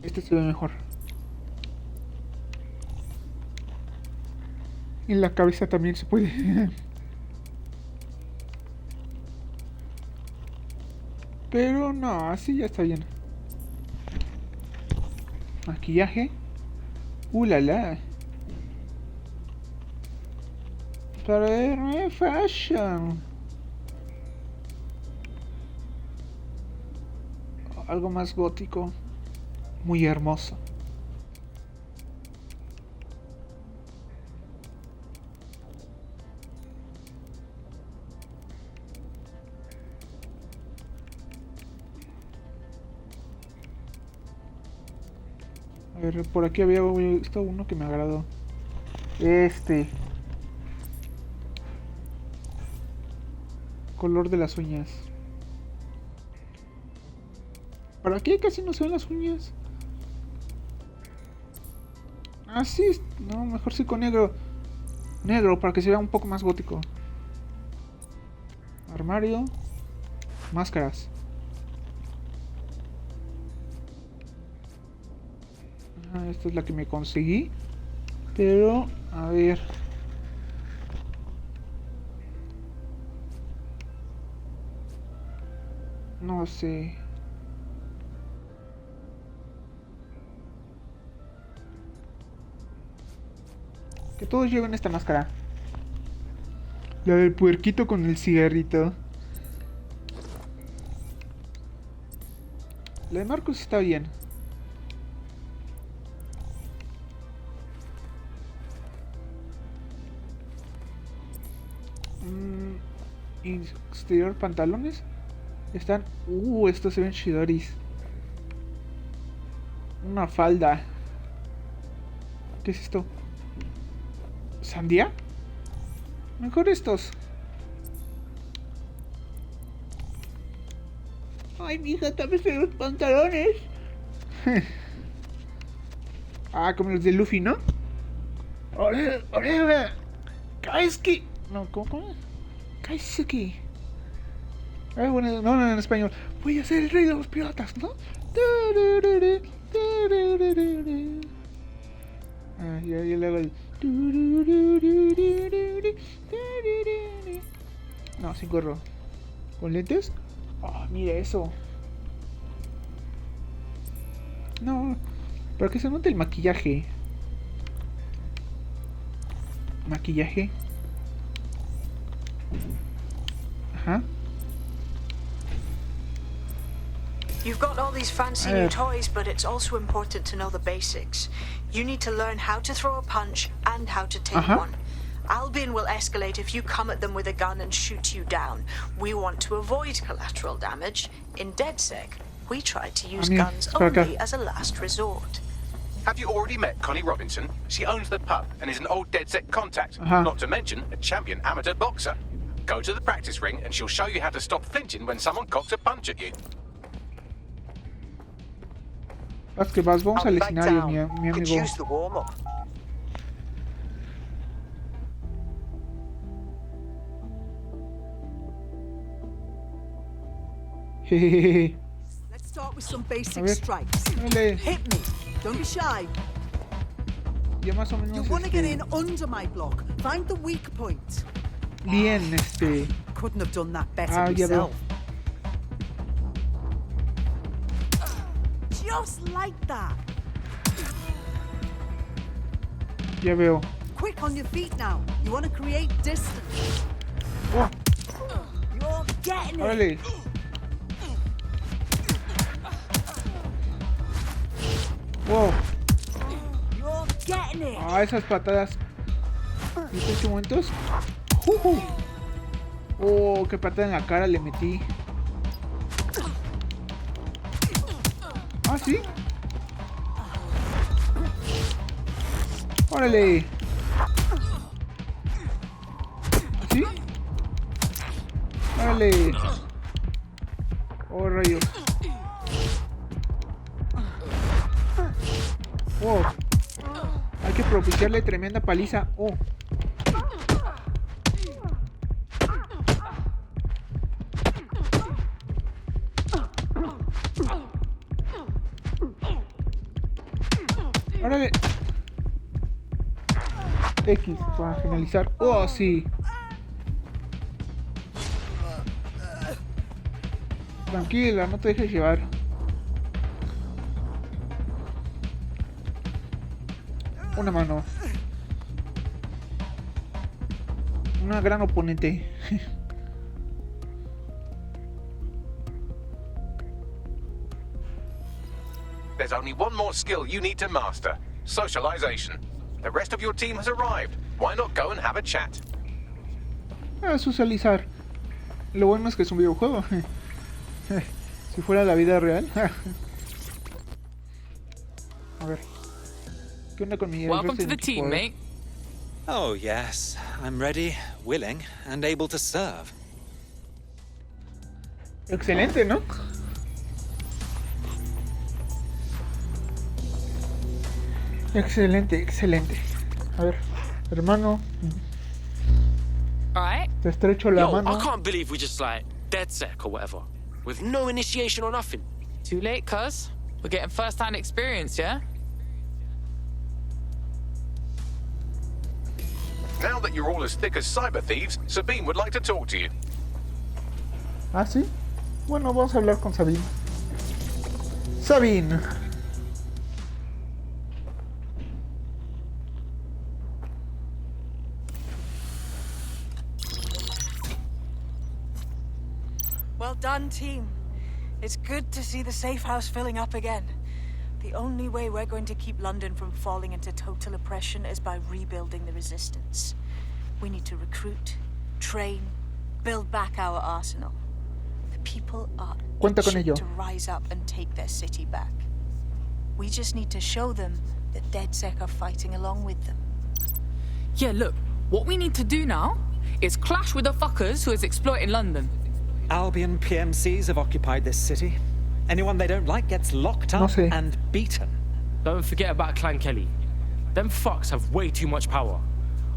Este se ve mejor. En la cabeza también se puede. Pero no, así ya está bien. Maquillaje. La la. Para verme fashion. Algo más gótico. Muy hermoso. A ver, por aquí había visto uno que me agradó. Color de las uñas. ¿Para qué casi no se ven las uñas? Ah, sí. No, mejor sí con negro. Negro, para que se vea un poco más gótico. Armario. Máscaras. Esta es la que me conseguí. Pero, a ver. No sé. Que todos lleven esta máscara. La del puerquito con el cigarrito. La de Marcos está bien. Exterior pantalones. Están... estos se ven chidoris. Una falda. ¿Qué es esto? ¿Sandía? Mejor estos. Ay, mija, tápese los pantalones. Como los de Luffy, ¿no? ¡Ore! ¡Kaisuke! No, ¿cómo? Kaisuke. Bueno, no, en español. Voy a ser el rey de los piratas, ¿no? Y luego el... No, sin gorro. ¿Con lentes? Mira eso. No, para que se note el maquillaje. Maquillaje. Ajá. You've got all these fancy new toys, but it's also important to know the basics. You need to learn how to throw a punch and how to take one. Albion will escalate if you come at them with a gun and shoot you down. We want to avoid collateral damage. In DedSec, we try to use guns only as a last resort. Have you already met Connie Robinson? She owns the pub and is an old DedSec contact, not to mention a champion amateur boxer. Go to the practice ring and she'll show you how to stop flinching when someone cocks a punch at you. Haz que vas, vamos al escenario, mi amigo. Hey, with some basic strikes. Hit me. Don't be shy. Ya más o menos. You want to get in under my block. Find the weak point. Bien, Couldn't have done that better myself. Just like that. Ya veo. Quick on your feet now. You want to create distance. Oh. You're getting Órale. it. Wow. You're getting it. Ah, esas patadas. ¿Viste qué momentos? Oh, qué patada en la cara le metí. Ah, sí. Órale. ¿Sí? Órale. Oh, rayos. Oh. Hay que propiciarle tremenda paliza. Oh. Órale. X para finalizar. Oh, sí. Tranquila, no te dejes llevar. Una mano. Una gran oponente. There's only one more skill you need to master. Socialization. The rest of your team has arrived. Why not go and have a chat? Socializar. Lo bueno es que es un videojuego. Si fuera la vida real. A ver. ¿Qué onda con mi Welcome to the team, mate. Oh, yes. I'm ready, willing, and able to serve. Excelente, ¿no? Excelente, excelente. A ver, hermano. Alright. Te estrecho la mano. I can't believe we just like dead sec or whatever. With no initiation or nothing. Too late, cuz. We're getting first-hand experience, yeah? Now that you're all as thick as cyber thieves, Sabine would like to talk to you. ¿Ah, sí? Bueno, vamos a hablar con Sabine. Sabine. Well done, team. It's good to see the safe house filling up again. The only way we're going to keep London from falling into total oppression is by rebuilding the resistance. We need to recruit, train, build back our arsenal. The people are itching to rise up and take their city back. We just need to show them that DedSec are fighting along with them. Yeah, look, what we need to do now is clash with the fuckers who is exploiting London. Albion PMCs have occupied this city. Anyone they don't like gets locked up and beaten. Don't forget about Clan Kelly. Them fucks have way too much power.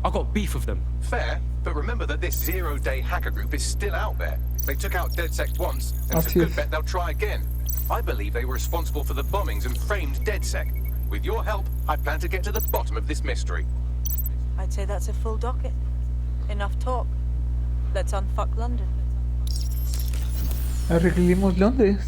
I got beef with them. Fair, but remember that this zero-day hacker group is still out there. They took out DedSec once, and it's a good bet they'll try again. I believe they were responsible for the bombings and framed DedSec. With your help, I plan to get to the bottom of this mystery. I'd say that's a full docket. Enough talk. Let's unfuck London. Arreglemos Londres.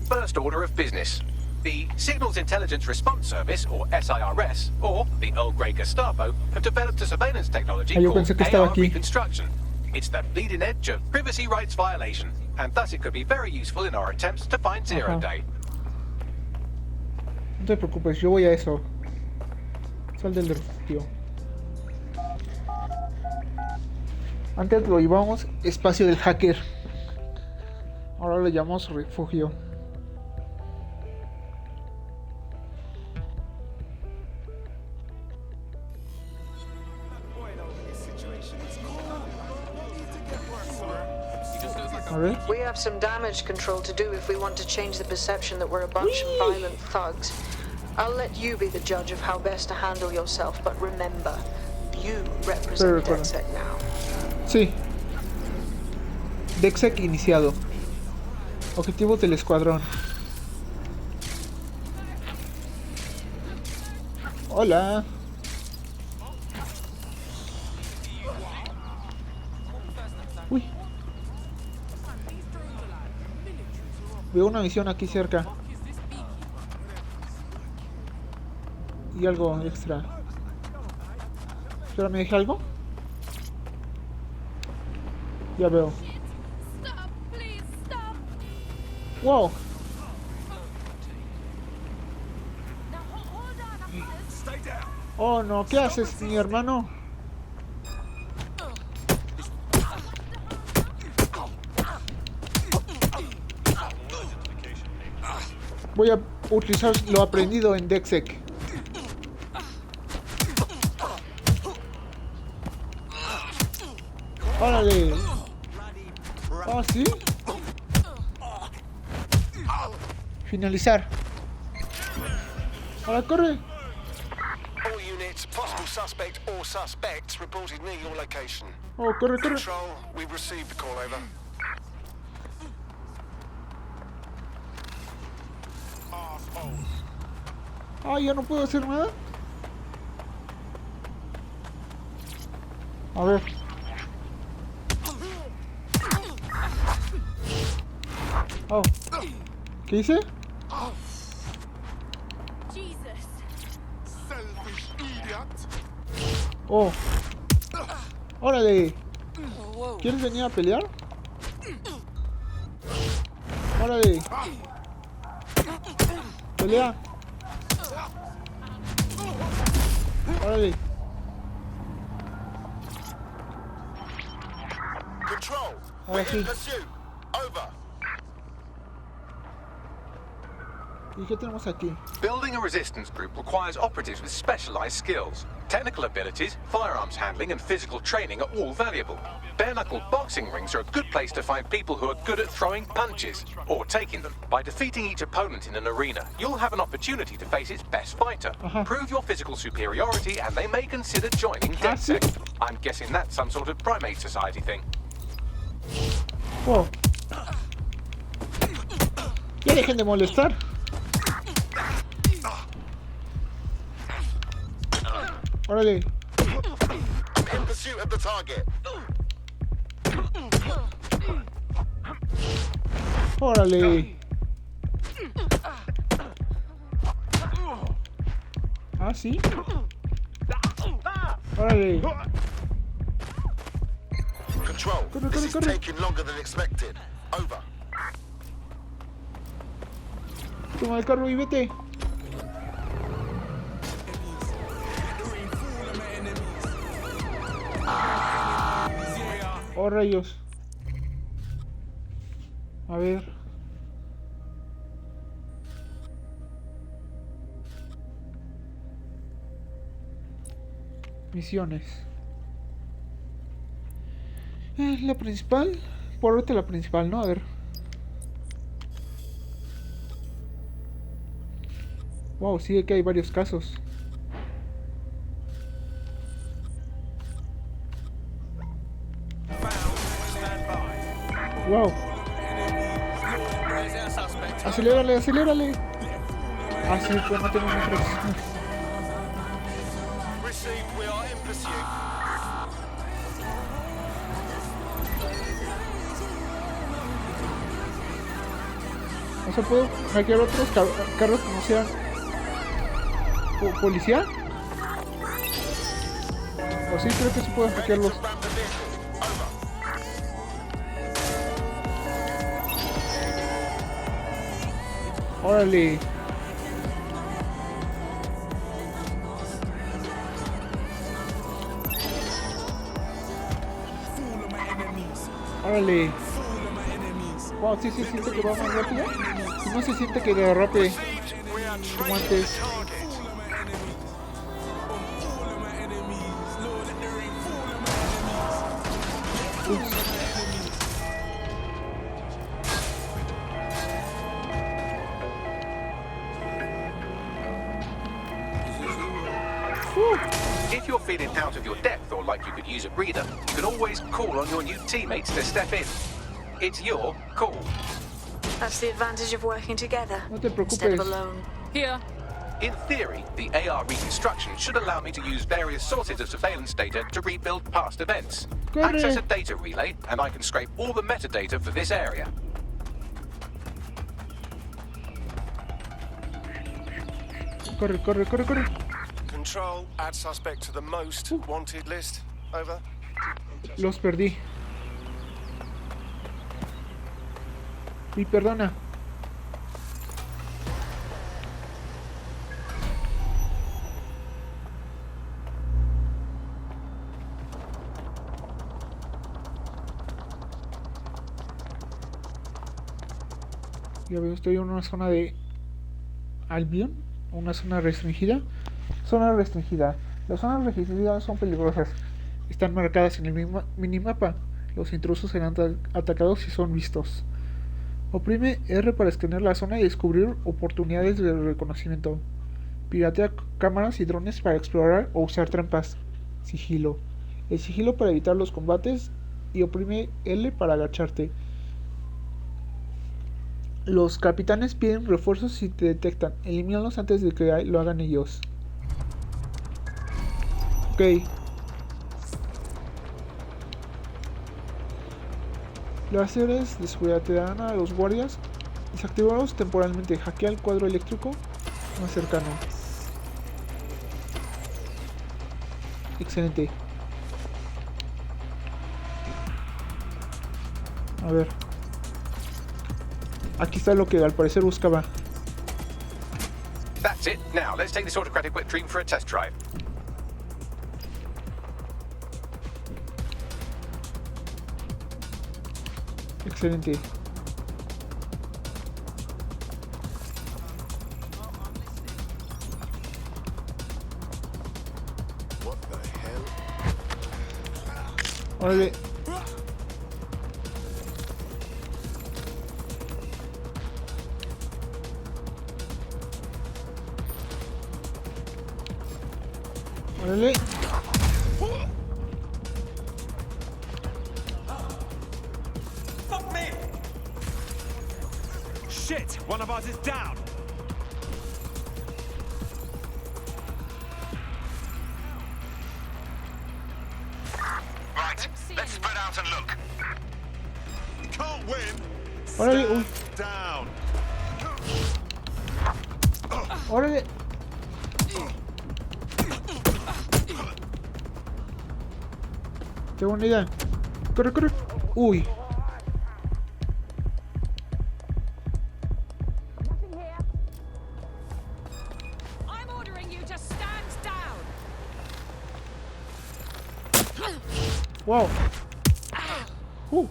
First order of business. The Signals Intelligence Response Service, or SIRS, or the Earl Grey Gestapo, have developed a surveillance technology called AR Reconstruction. It's the bleeding edge of privacy rights violation, and thus it could be very useful in our attempts to find Zero Day. No te preocupes, yo voy a eso. Sal del refugio. Antes lo llevamos espacio del hacker. Ahora lo llamamos refugio. We have some damage control to do if we want to change the perception that we're a bunch of violent thugs. I'll let you be the judge of how best to handle yourself, but remember, you represent DedSec now. Sí. DedSec iniciado. Objetivos del escuadrón. Hola. Uy. Veo una misión aquí cerca. Y algo extra. ¿Espera, me dejé algo? Ya veo. Wow. Oh no, ¿qué haces, mi hermano? Voy a utilizar lo aprendido en DedSec. ¡Órale! ¿Ah, sí? Finalizar. ¡Ahora corre! All units, possible suspect or suspects reported near your location. Oh, corre, corre. Control, we've received the call over. Ah, ya no puedo hacer nada. A ver. Oh. ¿Qué hice? Oh. Órale. ¿Quieres venir a pelear? Órale. Pelea. Órale. Control. Ahora sí. Over. ¿Y qué tenemos aquí? Building a resistance group requires operatives with specialized skills. Technical abilities, firearms handling, and physical training are all valuable. Bare-knuckle boxing rings are a good place to find people who are good at throwing punches, or taking them. By defeating each opponent in an arena, you'll have an opportunity to face its best fighter. Prove your physical superiority, and they may consider joining DedSec. I'm guessing that's some sort of primate society thing. Oh. Ya dejen de molestar. Órale. In pursuit of the target. Órale. Ah, sí. Órale. Control. Corre, This is corre, corre. taking longer than expected. Over. Toma el carro y vete. Oh, rayos. A ver. Misiones. La principal. Por ahorita la principal, ¿no? A ver. Wow, sí que hay varios casos. Wow. Acelérale, acelérale. Ah, sí, pues no tengo metros. ¿No se puede hackear otros carros que no sean policía? O sí, creo que se pueden hackearlos. Órale. Órale. Wow, sí se siente que va más rápido. Y no se siente que derrape como antes. Ups. If you're feeling out of your depth or like you could use a breather, you can always call on your new teammates to step in. It's your call. That's the advantage of working together No te instead of preocupes. alone. Here. In theory, the AR reconstruction should allow me to use various sources of surveillance data to rebuild past events. Access a data relay, and I can scrape all the metadata for this area. Corre, corre, corre, corre. Control, add suspect to the most wanted list. Over. Los perdí. Y perdona. Ya veo, estoy en una zona de Albion, una zona restringida. Zona restringida. Las zonas restringidas son peligrosas. Están marcadas en el minimapa. Los intrusos serán atacados si son vistos. Oprime R para escanear la zona y descubrir oportunidades de reconocimiento. Piratea cámaras y drones para explorar o usar trampas. Sigilo. El sigilo para evitar los combates y oprime L para agacharte. Los capitanes piden refuerzos si te detectan. Elimínalos antes de que lo hagan ellos. Ok. Láseres de seguridad te dan a los guardias. Desactivarlos temporalmente. Hackea el cuadro eléctrico más cercano. Excelente. A ver. Aquí está lo que al parecer buscaba. That's it. Now, let's take this autocratic wet dream for a test drive. Excelente. What the hell? Órale. Órale. Fuck me! Shit! One of us is down! Right, let's spread out and look. You can't win. Órale. Uy. Down. Órale. Tengo una idea. Corre, corre. Uy. I'm ordering you to stand down. Wow. Oh.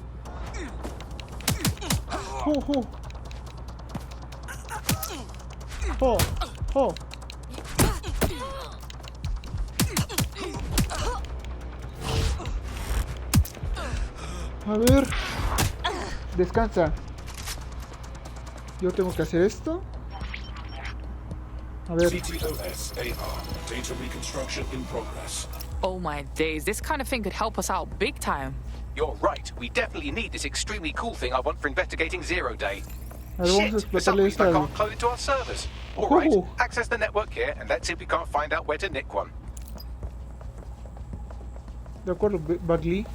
A ver. Descansa. Yo tengo que hacer esto. A ver. CTOS AR. Data reconstruction in progress. Oh my days, this kind of thing could help us out big time. You're right. We definitely need this extremely cool thing I want for investigating Zero Day. A ver, vamos a Shit, for some explotarle reason I esta. can't clone it to our servers. All right, access the network here and let's see if we can't find out where to nick one. De acuerdo, Bagley.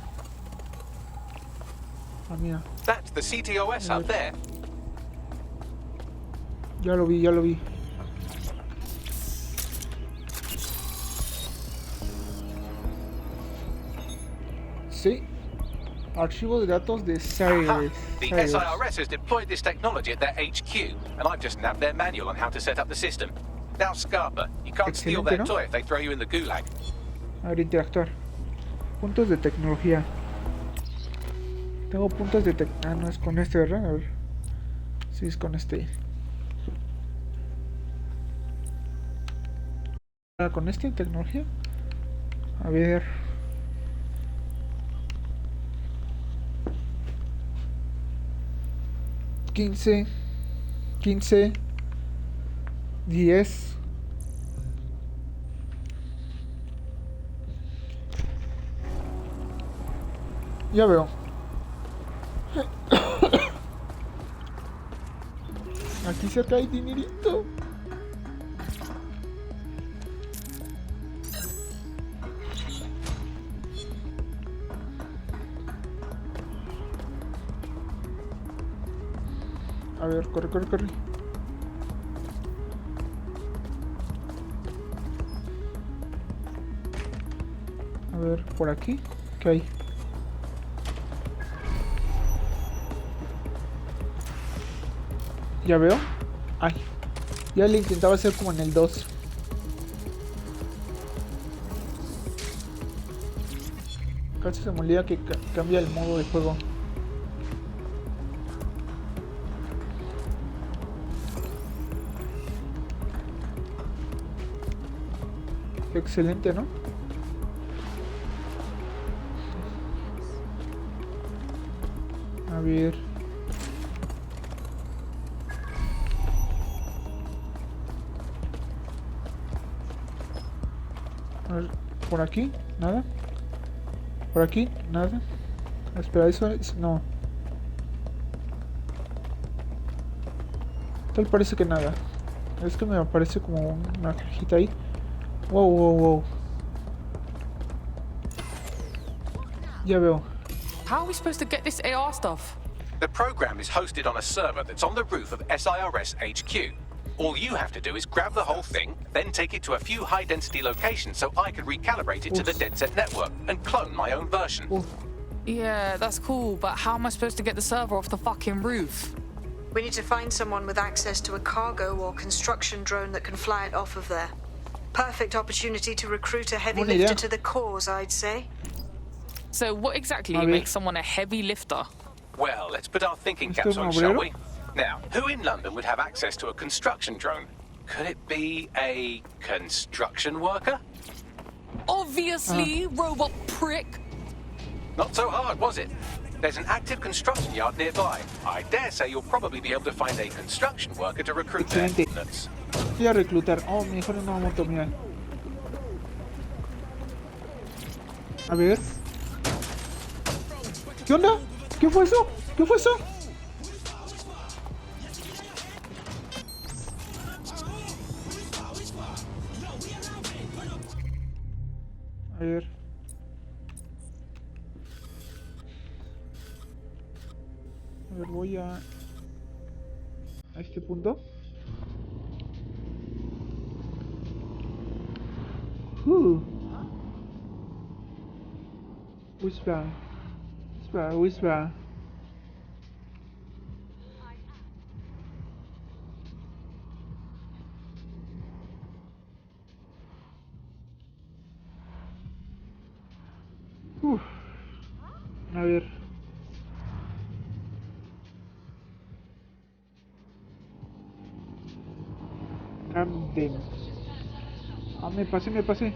Ah, mira. That's the CTOS up there. Ya lo vi. Sí. Archivo de datos de Aha, Cyrus. the SIRS has deployed this technology at their HQ, and I've just nabbed their manual on how to set up the system. Now, Scarpa, you can't steal their ¿no? toy if they throw you in the gulag. A ver, interactuar. Puntos de tecnología. Tengo puntos de tecnología. Ah, no es con este, ¿verdad? A ver. Sí, es con este. ¿Con este tecnología? A ver. $15, 10. Ya veo. Aquí cerca hay dinerito. A ver, corre. A ver, por aquí, ¿qué hay? Ya veo. Ay, ya le intentaba hacer como en el 2. Casi se me olvida que cambia el modo de juego. Excelente, ¿no? A ver. A ver, por aquí, nada. Por aquí, nada. Espera, eso es... no. Tal parece que nada. Es que me aparece como una cajita ahí. Wow. Ya veo. How are we supposed to get this AR stuff? The program is hosted on a server that's on the roof of SIRS HQ. All you have to do is grab the whole thing, then take it to a few high-density locations so I can recalibrate it to the DedSet network and clone my own version. Yeah, that's cool, but how am I supposed to get the server off the fucking roof? We need to find someone with access to a cargo or construction drone that can fly it off of there. Perfect opportunity to recruit a heavy lifter to the cause, I'd say. So what exactly makes someone a heavy lifter? Well, let's put our thinking caps on, shall we? Now, who in London would have access to a construction drone? Could it be a construction worker? Obviously, robot prick. Not so hard, was it? There's an active construction yard nearby. I dare say you'll probably be able to find a construction worker to recruit their units. Voy a reclutar. Oh, mejor una moto, mira. A ver. ¿Qué onda? ¿Qué fue eso? ¿Qué fue eso? A ver. A ver, voy a este punto. Whisper. A ver. Camden. Ah, me pasé.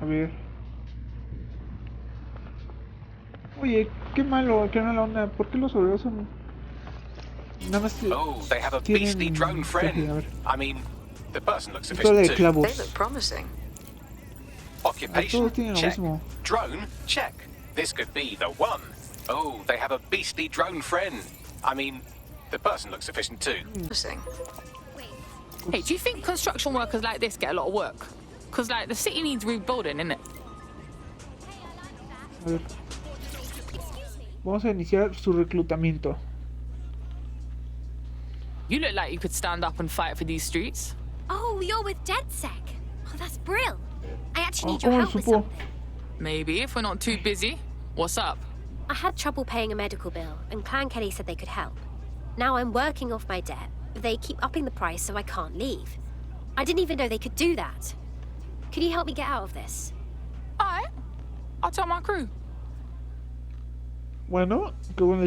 A ver. Oye, qué mala onda. ¿Por qué los obreros son... nada más they have a beastly drone friend. I mean, the person looks sufficient too. They look promising. Occupation, check. Drone, check. This could be the one. Oh, they have a beastly drone friend. I mean, the person looks sufficient too. Hey, do you think construction workers like this get a lot of work? Because, like, the city needs rebuilding, innit? A ver. Vamos a iniciar su reclutamiento. You look like you could stand up and fight for these streets. Oh, you're with DedSec. Oh, that's brilliant. I actually need your help with something. Maybe, if we're not too busy. What's up? I had trouble paying a medical bill, and Clan Kelly said they could help. Now I'm working off my debt, but they keep upping the price so I can't leave. I didn't even know they could do that. Can you help me get out of this? Alright. I'll tell my crew. Bueno, como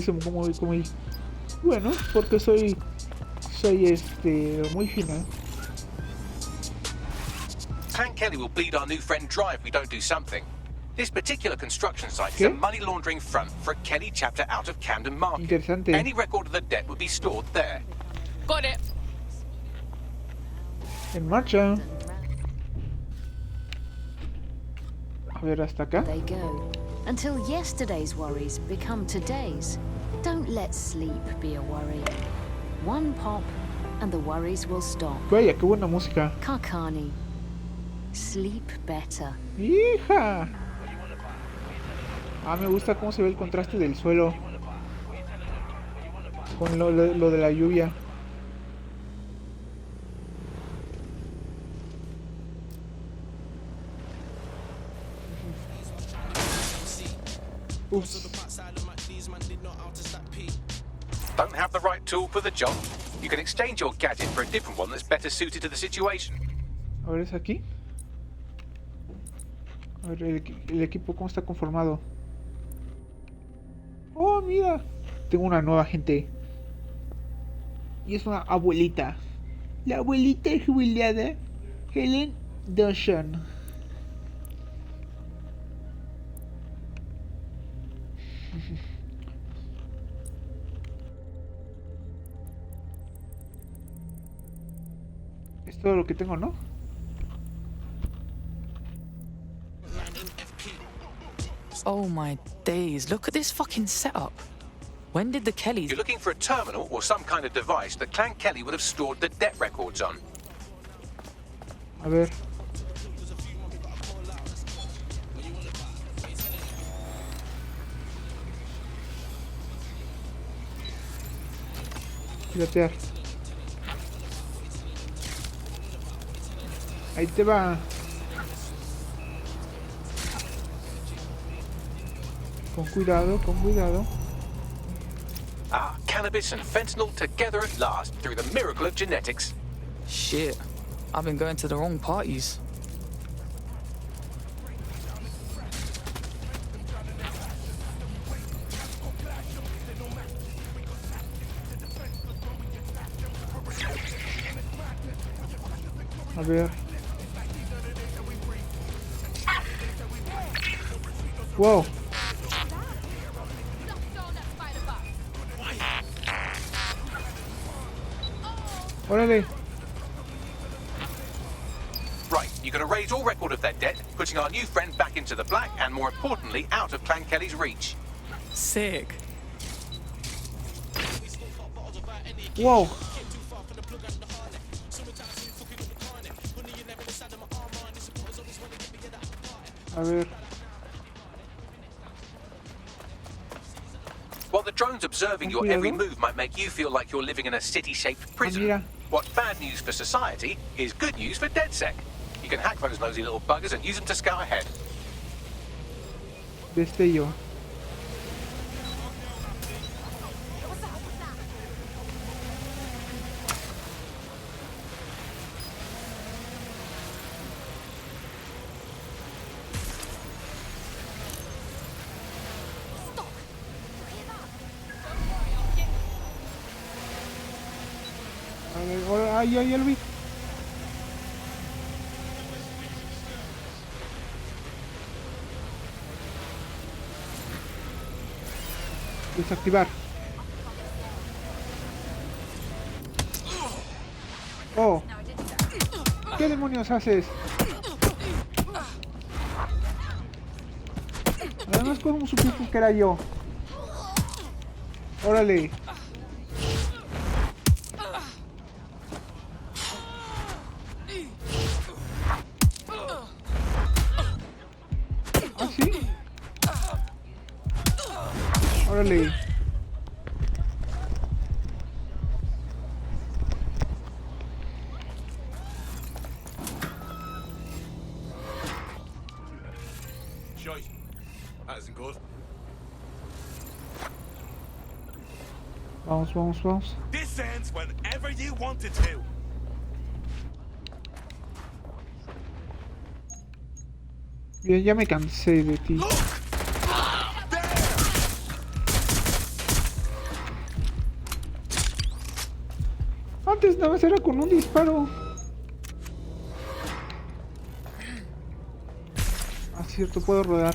bueno, porque soy muy fina. Clan Kelly will bleed our new friend dry if we don't do something. This particular construction site is a money laundering front for a Kelly chapter out of Camden Market. Interesante. Any record of the debt would be stored there. Got it. En marcha. A ver, hasta acá. until yesterday's worries become today's. Don't let sleep be a worry. One pop and the worries will stop. Vaya, qué buena música. Kakani. Sleep better. ¡Hija! Me gusta cómo se ve el contraste del suelo con lo de la lluvia. Oops. Don't have the right tool for the job? You can exchange your gadget for a different one that's better suited to the situation. A ver, ¿es aquí? A ver, el equipo, ¿cómo está conformado? Oh, mira. Tengo una nueva gente. Y es una abuelita. La abuelita jubilada, Helen Dawson. Es todo lo que tengo, ¿no? Oh my days, look at this fucking setup. When did the Kellys... You're looking for a terminal or some kind of device that Clan Kelly would have stored the debt records on. A ver. Piratear. Ahí te va. Con cuidado, con cuidado. Cannabis and fentanyl together at last through the miracle of genetics. Shit, I've been going to the wrong parties. A ver. Wow. Órale. Right, you can erase all record of that debt, putting our new friend back into the black and, more importantly, out of Clan Kelly's reach. Sick. Wow. A ver. While the drones observing your every move might make you feel like you're living in a city-shaped prison, what's bad news for society is good news for DedSec. You can hack those nosy little buggers and use them to scout ahead. Destello. Ya lo vi. Desactivar. Oh. ¿Qué demonios haces? Además, ¿cómo supiste que era yo? Órale. Órale. Shite. That isn't good. Vamos, vamos, vamos. This ends whenever you want it to. Bien, ya me cansé de ti. Antes nada más era con un disparo. Ah, cierto, puedo rodar.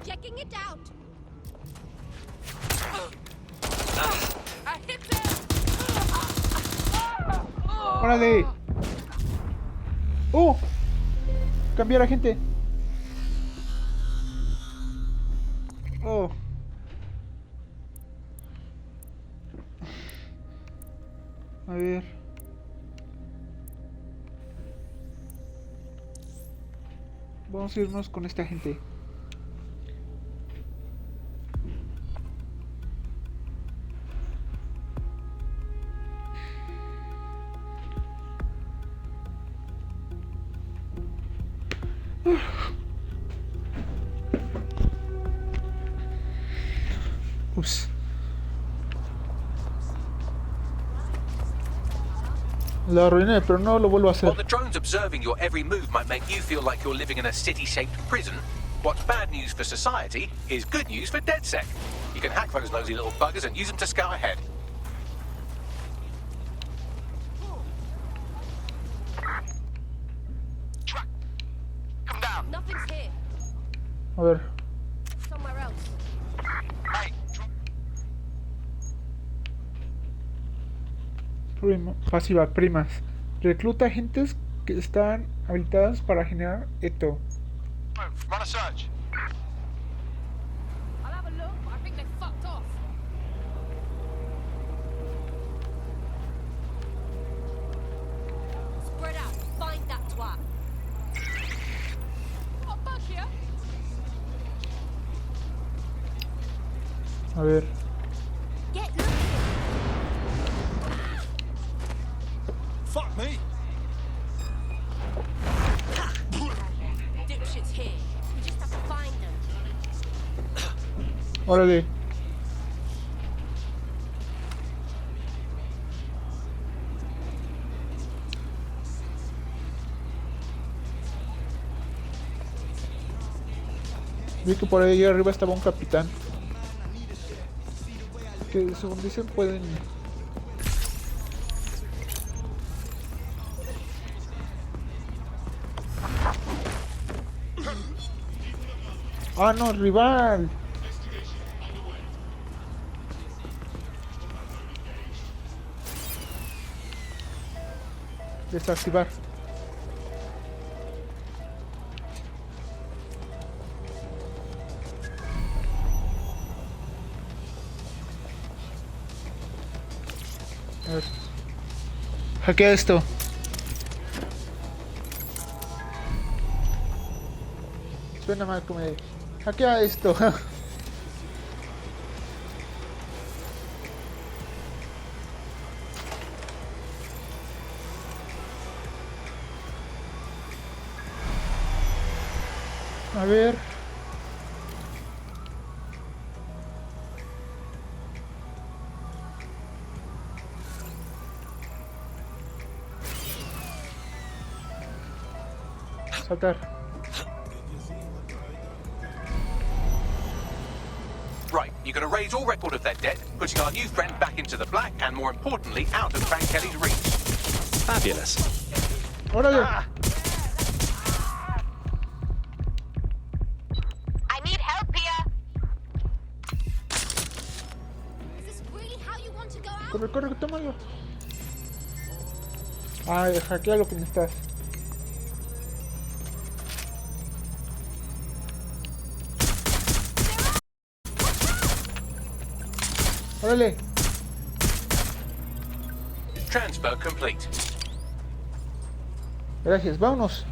Checking it out. ¡Órale! ¡Oh! Cambiar a gente. Oh. A ver. Vamos a irnos con esta gente. Ups. La arruiné, pero no lo vuelvo a hacer. While the drones observing your every move might make you feel like you're living in a city-shaped prison, what's bad news for society is good news for DedSec. You can hack those nosy little buggers and use them to scout ahead. Come down. Nothing's here. A ver. Somewhere else. Pasiva, primas. Recluta agentes que están habilitadas para generar esto. Run a search. I'll have a look, but I think they fucked off. Spread out. Find that twat. What bug here? A ver. Get looking. Fuck me! Dipshit's here. We just have to find them. Órale. Vi que por ahí arriba estaba un capitán. Que según dicen pueden... ¡Ah, no, rival! Desactivar. A ver. Hackea esto. Suena mal como de... Hackea esto. A ver. Saltar. Right, you're going to raise all record of their debt, putting our new friend back into the black, and more importantly, out of Frank Kelly's reach. Fabulous. Órale. I need help here. Is this really how you want to go out? Corre, corre, tómalo. Ay, hackea lo que necesitas. Órale. Transfer complete. Gracias, vámonos.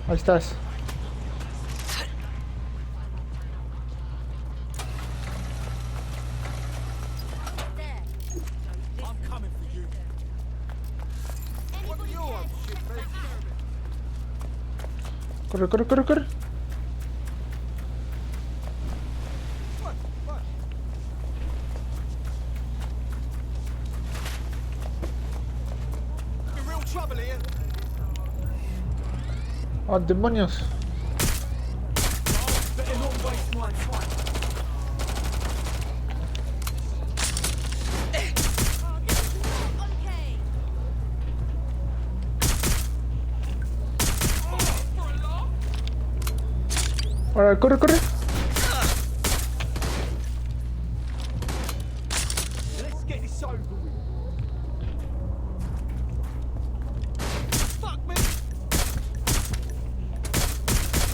Ahí estás. Corre, corre, corre, corre. ¡Ah, demonios! Ahora, corre, corre.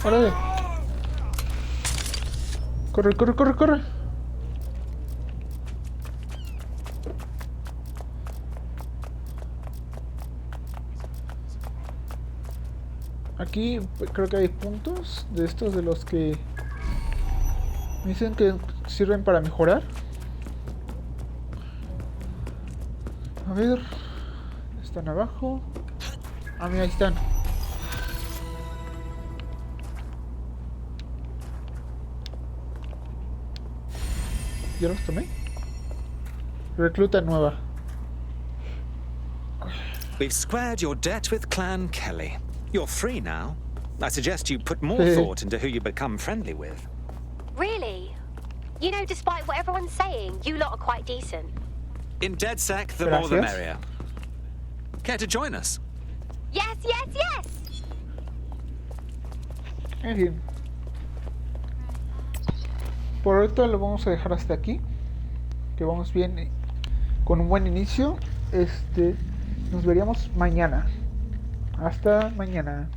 Órale. Corre, corre, corre, corre. Aquí creo que hay puntos de estos de los que me dicen que sirven para mejorar. A ver. Están abajo. Ah, mira, ahí están. ¿Ya los tomé? Recluta nueva. We've squared your debt with Clan Kelly. You're free now. I suggest you put more thought into who you become friendly with. Really? You know, despite what everyone's saying, you lot are quite decent. In DedSec, the more the merrier. Care to join us? Yes, yes, yes! En fin. Por ahorita lo vamos a dejar hasta aquí. Que vamos bien, con un buen inicio. Nos veríamos mañana. Hasta mañana.